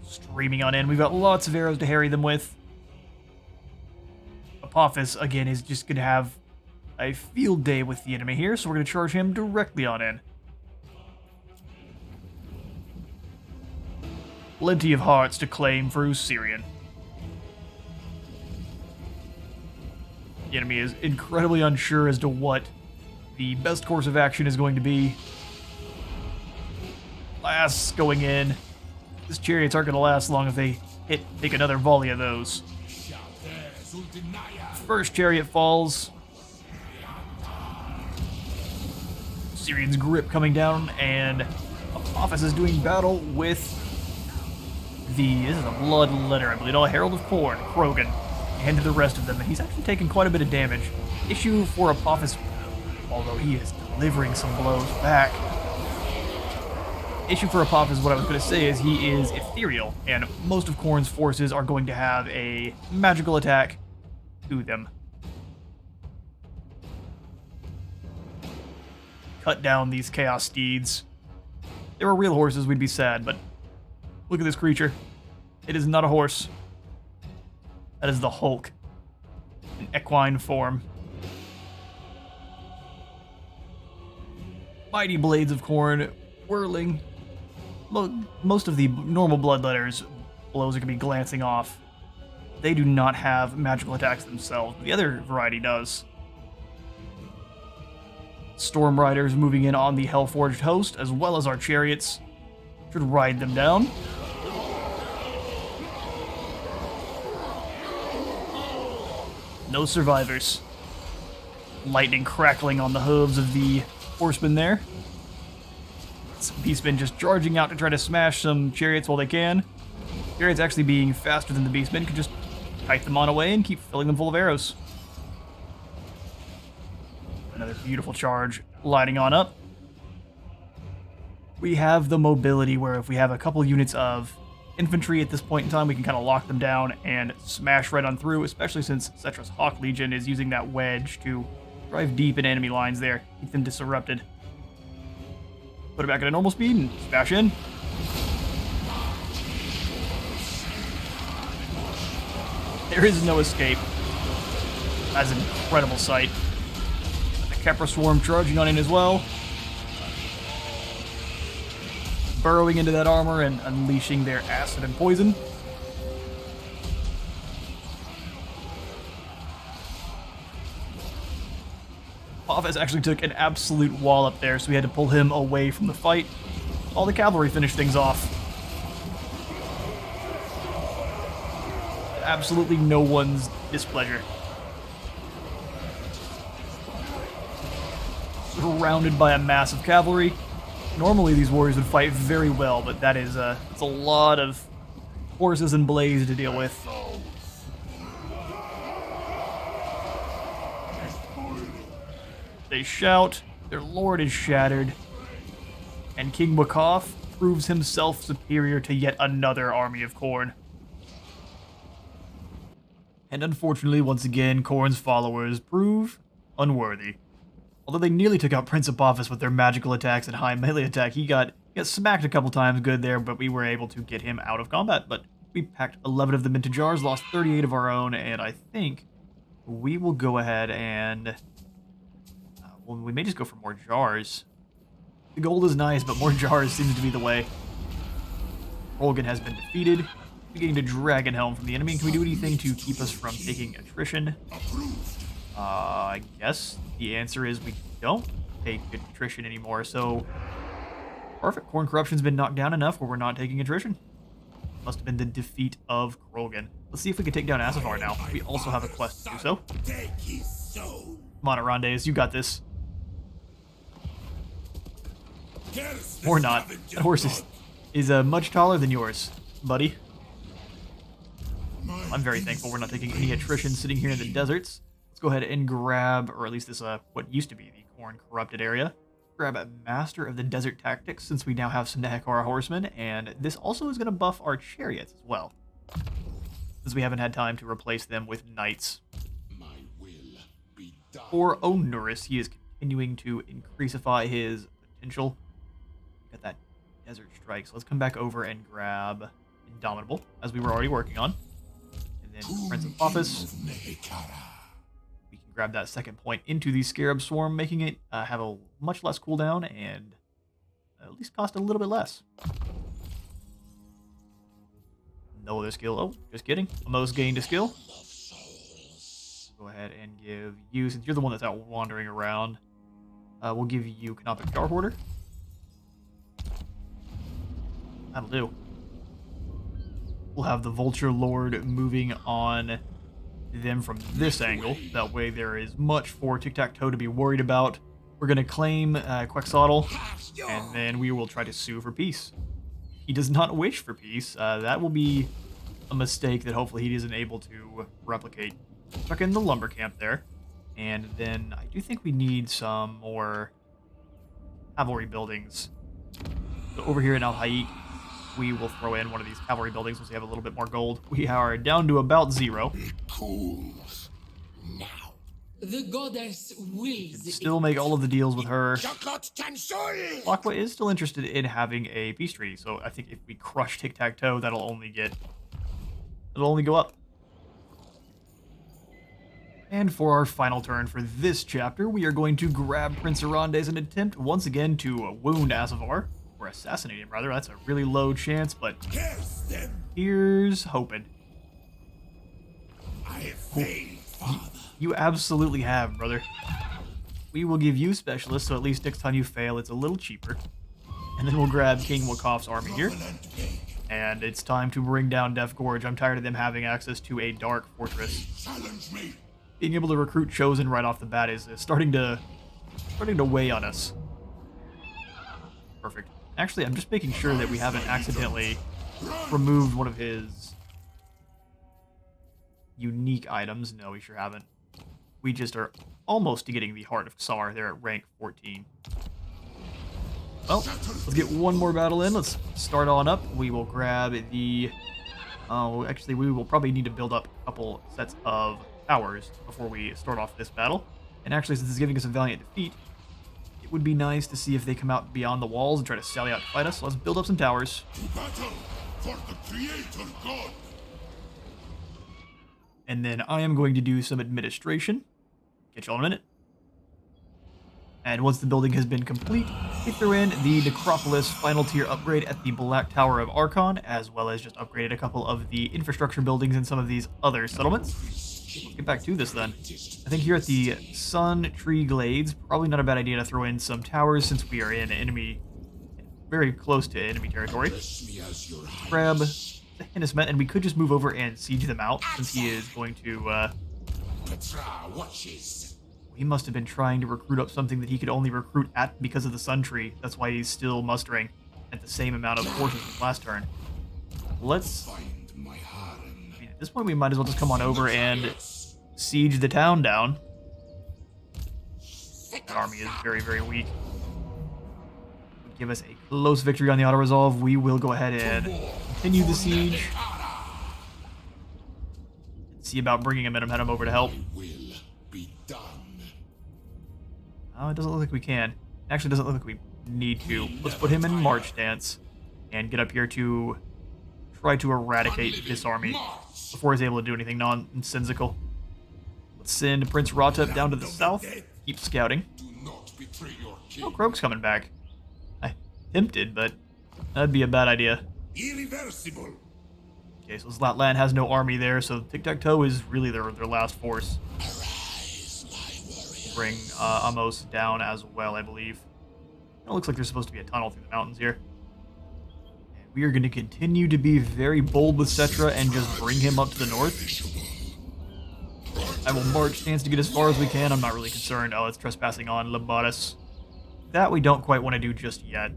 Streaming on in. We've got lots of arrows to harry them with. Apophis, again, is just going to have a field day with the enemy here, so we're going to charge him directly on in. Plenty of hearts to claim for Usirian. The enemy is incredibly unsure as to what the best course of action is going to be. Blasts going in. These chariots aren't going to last long if they take another volley of those. First chariot falls. Syrian's grip coming down, and Apophis is doing battle with this is a blood letter, I believe, a Herald of Khorne, Krogan, and the rest of them, and he's actually taking quite a bit of damage. Issue for Apophis, although he is delivering some blows back. Issue for Apophis, what I was going to say is he is ethereal, and most of Khorne's forces are going to have a magical attack to them. cut down these Chaos Steeds. If they were real horses, we'd be sad, but look at this creature. It is not a horse. That is the Hulk in equine form. Mighty blades of Khorne whirling. Look, most of the normal bloodletters blows are going to be glancing off. They do not have magical attacks themselves. The other variety does. Storm Riders moving in on the Hellforged host, as well as our chariots. Should ride them down. No survivors. Lightning crackling on the hooves of the horsemen there. Some beastmen just charging out to try to smash some chariots while they can. Chariots actually being faster than the beastmen could just kite them on away and keep filling them full of arrows. Another beautiful charge lighting on up. We have the mobility where if we have a couple units of infantry at this point in time, we can kind of lock them down and smash right on through, especially since Settra's Hawk Legion is using that wedge to drive deep in enemy lines there, keep them disrupted. Put it back at a normal speed and smash in. There is no escape. That's an incredible sight. The Kepra Swarm charging on in as well. Burrowing into that armor and unleashing their acid and poison. Office actually took an absolute wall up there, so we had to pull him away from the fight. All the cavalry finished things off. Absolutely no one's displeasure. Surrounded by a mass of cavalry. Normally these warriors would fight very well, but that is it's a lot of horses and blades to deal with. They shout, their lord is shattered, and King Nekaph proves himself superior to yet another army of Khorne. And unfortunately, once again, Khorne's followers prove unworthy. Although they nearly took out Prince Apophis with their magical attacks and high melee attack, he got smacked a couple times good there, but we were able to get him out of combat. But we packed 11 of them into jars, lost 38 of our own, and I think we will go ahead and... well, we may just go for more jars. The gold is nice, but more jars seems to be the way. Khorne has been defeated. We're getting to Dragon Helm from the enemy. Can we do anything to keep us from taking attrition? I guess the answer is we don't take attrition anymore, so... Perfect. Khorne Corruption's been knocked down enough where we're not taking attrition. Must have been the defeat of Khorne. Let's see if we can take down Asafar now. We also have a quest to do so. Come on, Arandes, you got this. Or not. That horse is much taller than yours, buddy. I'm very thankful we're not taking any attrition sitting here in the deserts. Let's go ahead and grab, or at least this, what used to be the Khorne Corrupted area. Grab a Master of the Desert Tactics, since we now have some Nehekara horsemen, and this also is going to buff our chariots as well, since we haven't had time to replace them with knights. For Onuris, he is continuing to increasify his potential. Got that Desert Strike, so let's come back over and grab Indomitable, as we were already working on. And then Prince of Office. We can grab that second point into the Scarab Swarm, making it have a much less cooldown and at least cost a little bit less. No other skill. Oh, just kidding. Almost gained a skill. Go ahead and give you, since you're the one that's out wandering around, we'll give you Canopic Jar Hoarder. That'll do. We'll have the Vulture Lord moving on them from this angle. That way there is much for Tic-Tac-Toe to be worried about. We're going to claim Quetzalcoatl, and then we will try to sue for peace. He does not wish for peace. That will be a mistake that hopefully he isn't able to replicate. Chuck in the lumber camp there, and then I do think we need some more cavalry buildings. So over here in Al Hayat, we will throw in one of these cavalry buildings once we have a little bit more gold. We are down to about 0. It cools now. The goddess wills. Still make all of the deals with her. Jakot Tansoy! Aqua is still interested in having a peace treaty, so I think if we crush Tic-Tac-Toe, it'll only go up. And for our final turn for this chapter, we are going to grab Prince Arandes and attempt once again to wound Asavar, or assassinate him rather. That's a really low chance, but Curse them! here's hoping. I have failed, Father. You absolutely have, brother. We will give you Specialist, so at least next time you fail, it's a little cheaper. And then we'll grab King Wakaff's army here. And it's time to bring down Death Gorge. I'm tired of them having access to a dark fortress. Challenge me! Being able to recruit Chosen right off the bat is starting to weigh on us. Perfect. Actually, I'm just making sure that we haven't accidentally removed one of his unique items. No, we sure haven't. We just are almost to getting the Heart of Xar there at rank 14. Well, let's get one more battle in. Let's start on up. We will grab the... Oh, actually, we will probably need to build up a couple sets of towers before we start off this battle. And actually, since it's giving us a valiant defeat, it would be nice to see if they come out beyond the walls and try to sally out to fight us. So let's build up some towers. To battle for the Creator God! And then I am going to do some administration. Catch y'all in a minute. And once the building has been complete, we throw in the Necropolis final tier upgrade at the Black Tower of Archon, as well as just upgraded a couple of the infrastructure buildings in some of these other settlements. Let's get back to this then. I think here at the Sun Tree Glades, probably not a bad idea to throw in some towers since we are in enemy, very close to enemy territory. Grab the Hinnismet, and we could just move over and siege them out since he is going to, Quatar watches. he must have been trying to recruit up something that he could only recruit at because of the Sun Tree. That's why he's still mustering at the same amount of forces as last turn. Let's... Find my harem. I mean, at this point, we might as well just come on over and siege the town down. That army is very, very weak. Would give us a close victory on the auto-resolve. We will go ahead and continue the siege. And see about bringing Amenemhet over to help. Will be done. Oh, it doesn't look like we can. Actually, it doesn't look like we need to. Let's put him in March Stance and get up here to try to eradicate this army before he's able to do anything nonsensical. Let's send Prince Rotep down to the south. Keep scouting. Do not betray your king. Oh, Kroak's coming back. I tempted, but that'd be a bad idea. Irreversible. Okay, so Zlatlan has no army there, so Tic-Tac-Toe is really their last force. Bring Amos down as well, I believe. It looks like there's supposed to be a tunnel through the mountains here. And we are going to continue to be very bold with Settra and just bring him up to the north. I will march stance to get as far as we can. I'm not really concerned. Oh, it's trespassing on Labatus. That we don't quite want to do just yet.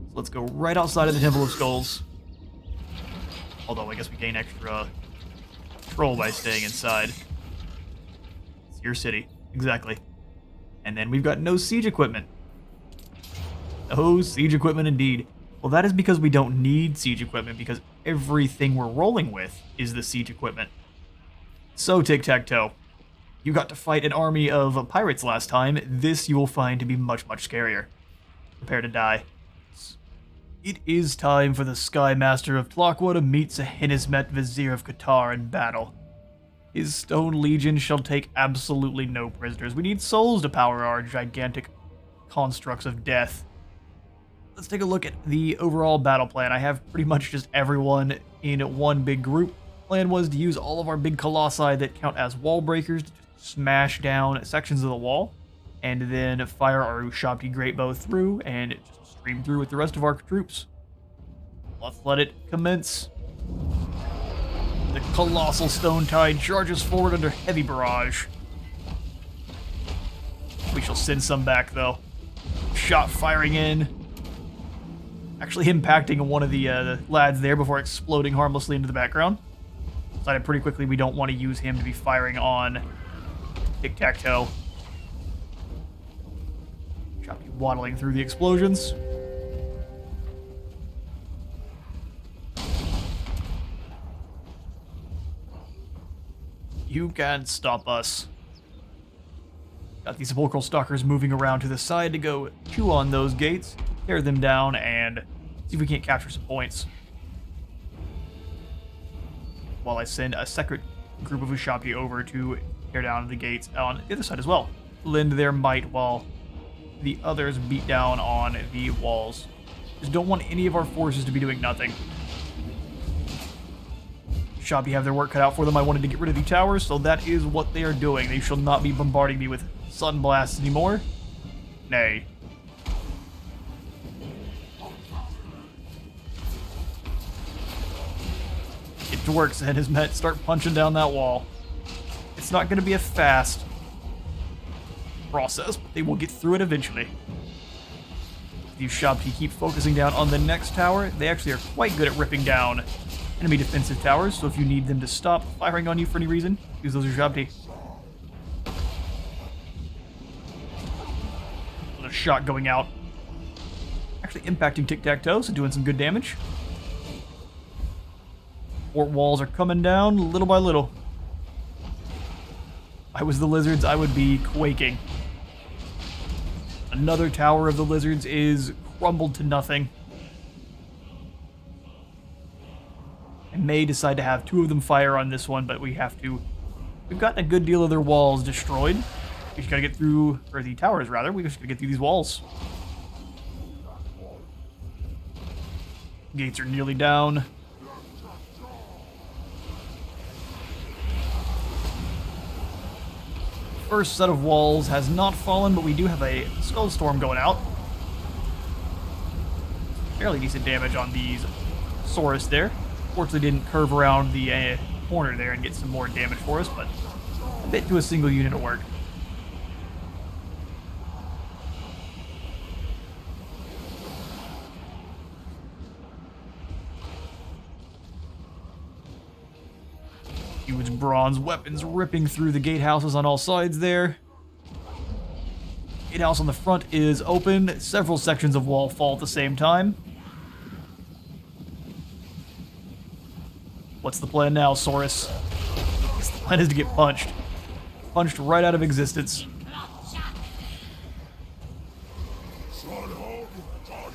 So let's go right outside of the Temple of Skulls. Although I guess we gain extra control by staying inside. It's your city. Exactly. And then we've got no siege equipment. No siege equipment indeed. Well, that is because we don't need siege equipment because everything we're rolling with is the siege equipment. So, Tic-Tac-Toe, you got to fight an army of pirates last time. This you will find to be much, much scarier. Prepare to die. It is time for the Sky Master of Tlaqua to meet Sahinnismet, Vizier of Quatar in battle. His Stone Legion shall take absolutely no prisoners. We need souls to power our gigantic constructs of death. Let's take a look at the overall battle plan. I have pretty much just everyone in one big group. Plan was to use all of our big colossi that count as wall breakers to just smash down sections of the wall, and then fire our Ushabti Great Bow through and just stream through with the rest of our troops. Let's let it commence. The colossal stone tide charges forward under heavy barrage. We shall send some back, though. Shot firing in. Actually impacting one of the lads there before exploding harmlessly into the background. Decided pretty quickly we don't want to use him to be firing on Tic-Tac-Toe. Shall be waddling through the explosions. You can't stop us. Got these sepulchral stalkers moving around to the side to go chew on those gates, tear them down, and see if we can't capture some points. While I send a second group of Ushabti over to tear down the gates on the other side as well. Lend their might while the others beat down on the walls. Just don't want any of our forces to be doing nothing. Ushabti have their work cut out for them. I wanted to get rid of the towers, so that is what they are doing. They shall not be bombarding me with sun blasts anymore. Nay. Get to work, said his men. Start punching down that wall. It's not going to be a fast process, but they will get through it eventually. The Ushabti keep focusing down on the next tower. They actually are quite good at ripping down enemy defensive towers, so if you need them to stop firing on you for any reason, use those Ushabti. A shot going out. Actually impacting tic-tac-toe, so doing some good damage. Fort walls are coming down little by little. If I was the lizards, I would be quaking. Another tower of the lizards is crumbled to nothing. I may decide to have two of them fire on this one, but we have to... We've gotten a good deal of their walls destroyed. We just gotta get through... Or the towers, rather. We just gotta get through these walls. Gates are nearly down. First set of walls has not fallen, but we do have a Skull Storm going out. Fairly decent damage on these Saurus there. Fortunately didn't curve around the corner there and get some more damage for us, but a bit to a single unit of work. Huge bronze weapons ripping through the gatehouses on all sides there. Gatehouse on the front is open. Several sections of wall fall at the same time. What's the plan now, Saurus? I guess the plan is to get punched. Punched right out of existence.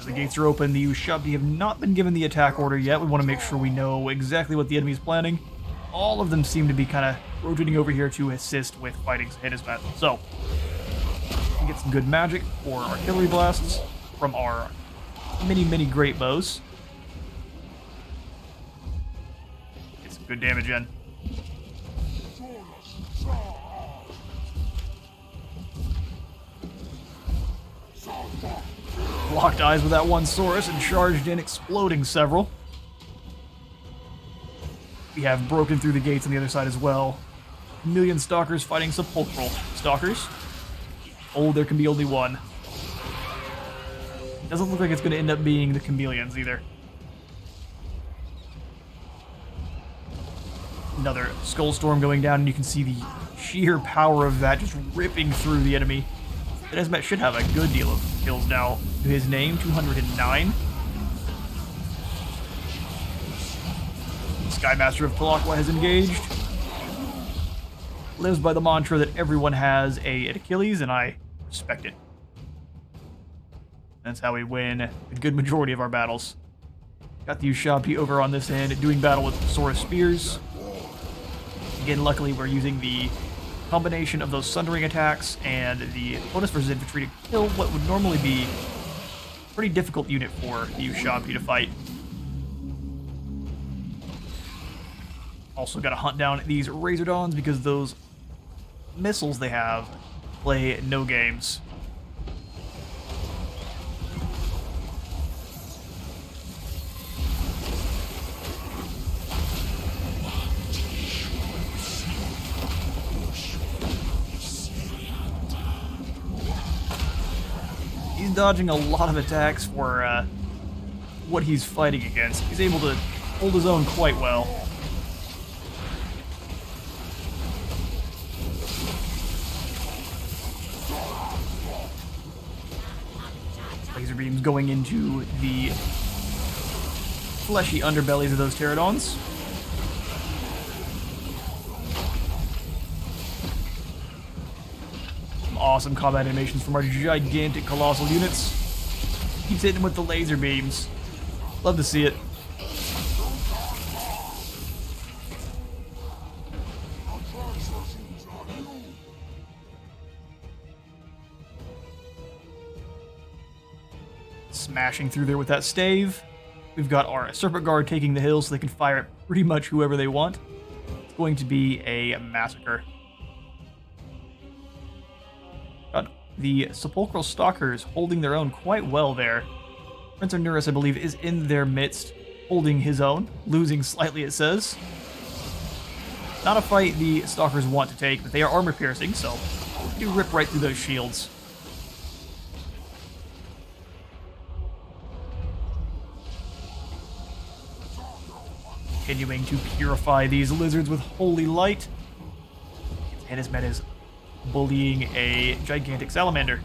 The gates are open. The Ushabti have not been given the attack order yet. We want to make sure we know exactly what the enemy is planning. All of them seem to be kind of rotating over here to assist with fighting Settra. So, we can get some good magic for artillery blasts from our many great bows. Get some good damage in. Locked eyes with that one Saurus and charged in, exploding several. We have broken through the gates on the other side as well. A million stalkers fighting sepulchral stalkers. Oh, there can be only one. Doesn't look like it's going to end up being the chameleons either. Another Skull Storm going down, and you can see the sheer power of that just ripping through the enemy. Nesmet should have a good deal of kills now to his name, 209. Skymaster of Talakwa has engaged. Lives by the mantra that everyone has an Achilles, and I respect it. That's how we win a good majority of our battles. Got the Ushabti over on this end, doing battle with Saurus Spears. Again, luckily we're using the combination of those Sundering attacks and the bonus versus infantry to kill what would normally be a pretty difficult unit for the Ushabti to fight. Also got to hunt down these Razordons because those missiles they have play no games. He's dodging a lot of attacks for what he's fighting against. He's able to hold his own quite well. Laser beams going into the fleshy underbellies of those pterodons. awesome combat animations from our gigantic colossal units. Keeps hitting with the laser beams. Love to see it. Smashing through there with that stave. We've got our Serpent Guard taking the hill so they can fire at pretty much whoever they want. It's going to be a massacre. Got the Sepulchral Stalkers holding their own quite well there. Prince Arnuris, I believe, is in their midst, holding his own, losing slightly, it says. Not a fight the Stalkers want to take, but they are armor-piercing, so you rip right through those shields. Continuing to purify these lizards with holy light. And his men is bullying a gigantic salamander.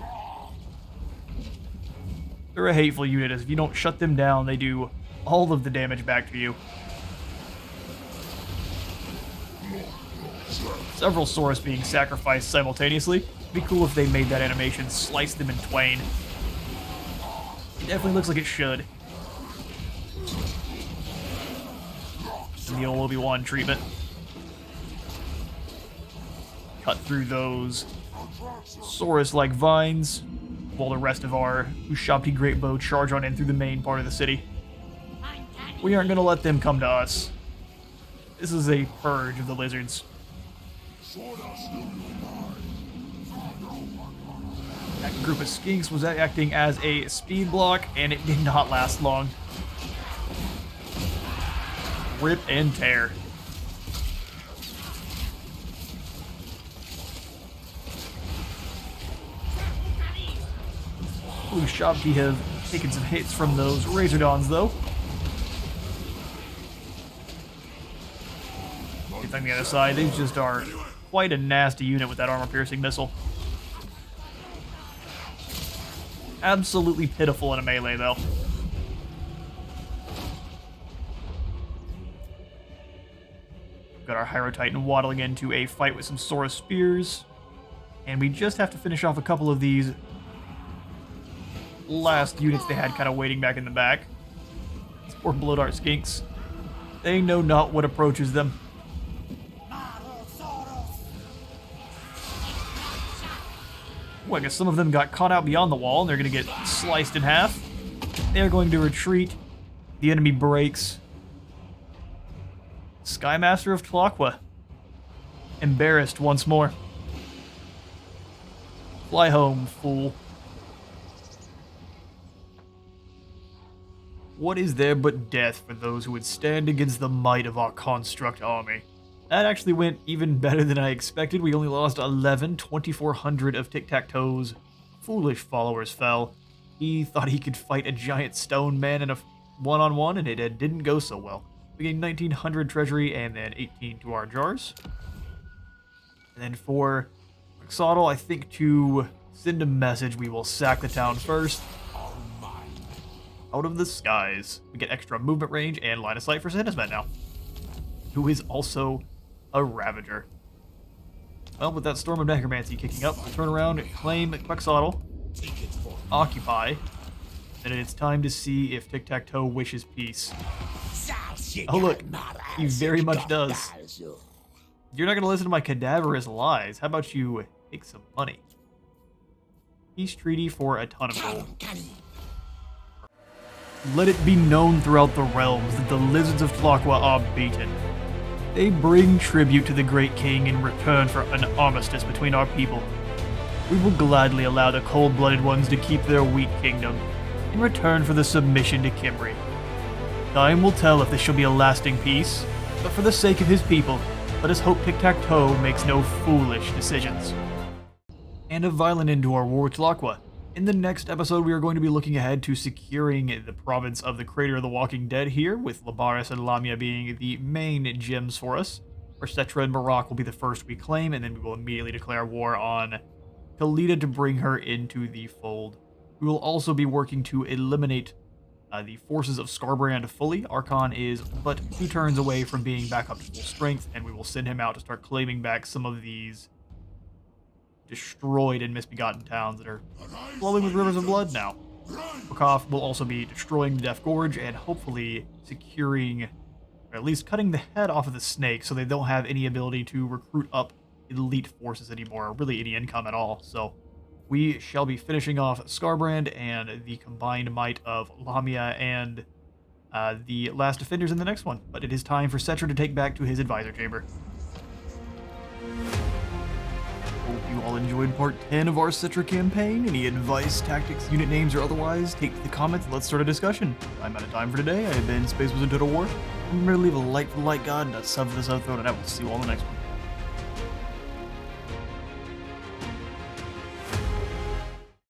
They're a hateful unit, as if you don't shut them down, they do all of the damage back to you. Several Saurus being sacrificed simultaneously. It'd be cool if they made that animation slice them in twain. It definitely looks like it should. And the old Obi-Wan treatment. Cut through those Saurus-like vines, while the rest of our Ushabti Great Bow charge on in through the main part of the city. We aren't going to let them come to us. This is a purge of the lizards. That group of skinks was acting as a speed block, and it did not last long. Rip and tear. Ushabti have taken some hits from those Razordons, though. On the other side, they just are quite a nasty unit with that armor-piercing missile. Absolutely pitiful in a melee, though. Got our Hyro Titan waddling into a fight with some Saurus spears. And we just have to finish off a couple of these last units they had kind of waiting back in the back. These poor Blood Art skinks. They know not what approaches them. Well, I guess some of them got caught out beyond the wall, and they're going to get sliced in half. They're going to retreat. The enemy breaks. Skymaster of Tlaqua. Embarrassed once more. Fly home, fool. What is there but death for those who would stand against the might of our construct army? That actually went even better than I expected. We only lost 11, 2,400 of Tic-Tac-Toe's foolish followers fell. He thought he could fight a giant stone man in a one-on-one, and it didn't go so well. We gained 1,900 treasury and then 18 to our jars. And then for Quixotle, I think to send a message, we will sack the town first. Out of the skies. We get extra movement range and line of sight for Sinismet now, who is also a Ravager. Well, with that Storm of Necromancy kicking up, we turn around, claim Quixotle, occupy, and it's time to see if Tic-Tac-Toe wishes peace. Oh look, he very much does. You're not going to listen to my cadaverous lies. How about you take some money? Peace treaty for a ton of gold. Let it be known throughout the realms that the lizards of Tlaqua are beaten. They bring tribute to the Great King in return for an armistice between our people. We will gladly allow the cold-blooded ones to keep their weak kingdom, in return for the submission to Kimri. Time will tell if this shall be a lasting peace, but for the sake of his people, let us hope Tic-Tac-Toe makes no foolish decisions. And a violent end to our war with Tlaqua. In the next episode, we are going to be looking ahead to securing the province of the Crater of the Walking Dead here, with Labaris and Lamia being the main gems for us. Where Settra and Marak will be the first we claim, and then we will immediately declare war on Khalida to bring her into the fold. We will also be working to eliminate the forces of Skarbrand fully. Archon is but 2 turns away from being back up to full strength, and we will send him out to start claiming back some of these destroyed in misbegotten towns that are flowing with rivers of blood now. Nekaph will also be destroying the Death Gorge and hopefully securing, or at least cutting the head off of the snake so they don't have any ability to recruit up elite forces anymore, or really any income at all. So we shall be finishing off Skarbrand and the combined might of Lamia and the last defenders in the next one. But it is time for Settra to take back to his advisor chamber. Hope you all enjoyed part 10 of our Settra campaign. Any advice, tactics, unit names, or otherwise, take to the comments and let's start a discussion. I'm out of time for today. I have been Space Wizard Total War. Remember to leave a like for the like god and a sub for the sub throat, and I will see you all in the next one.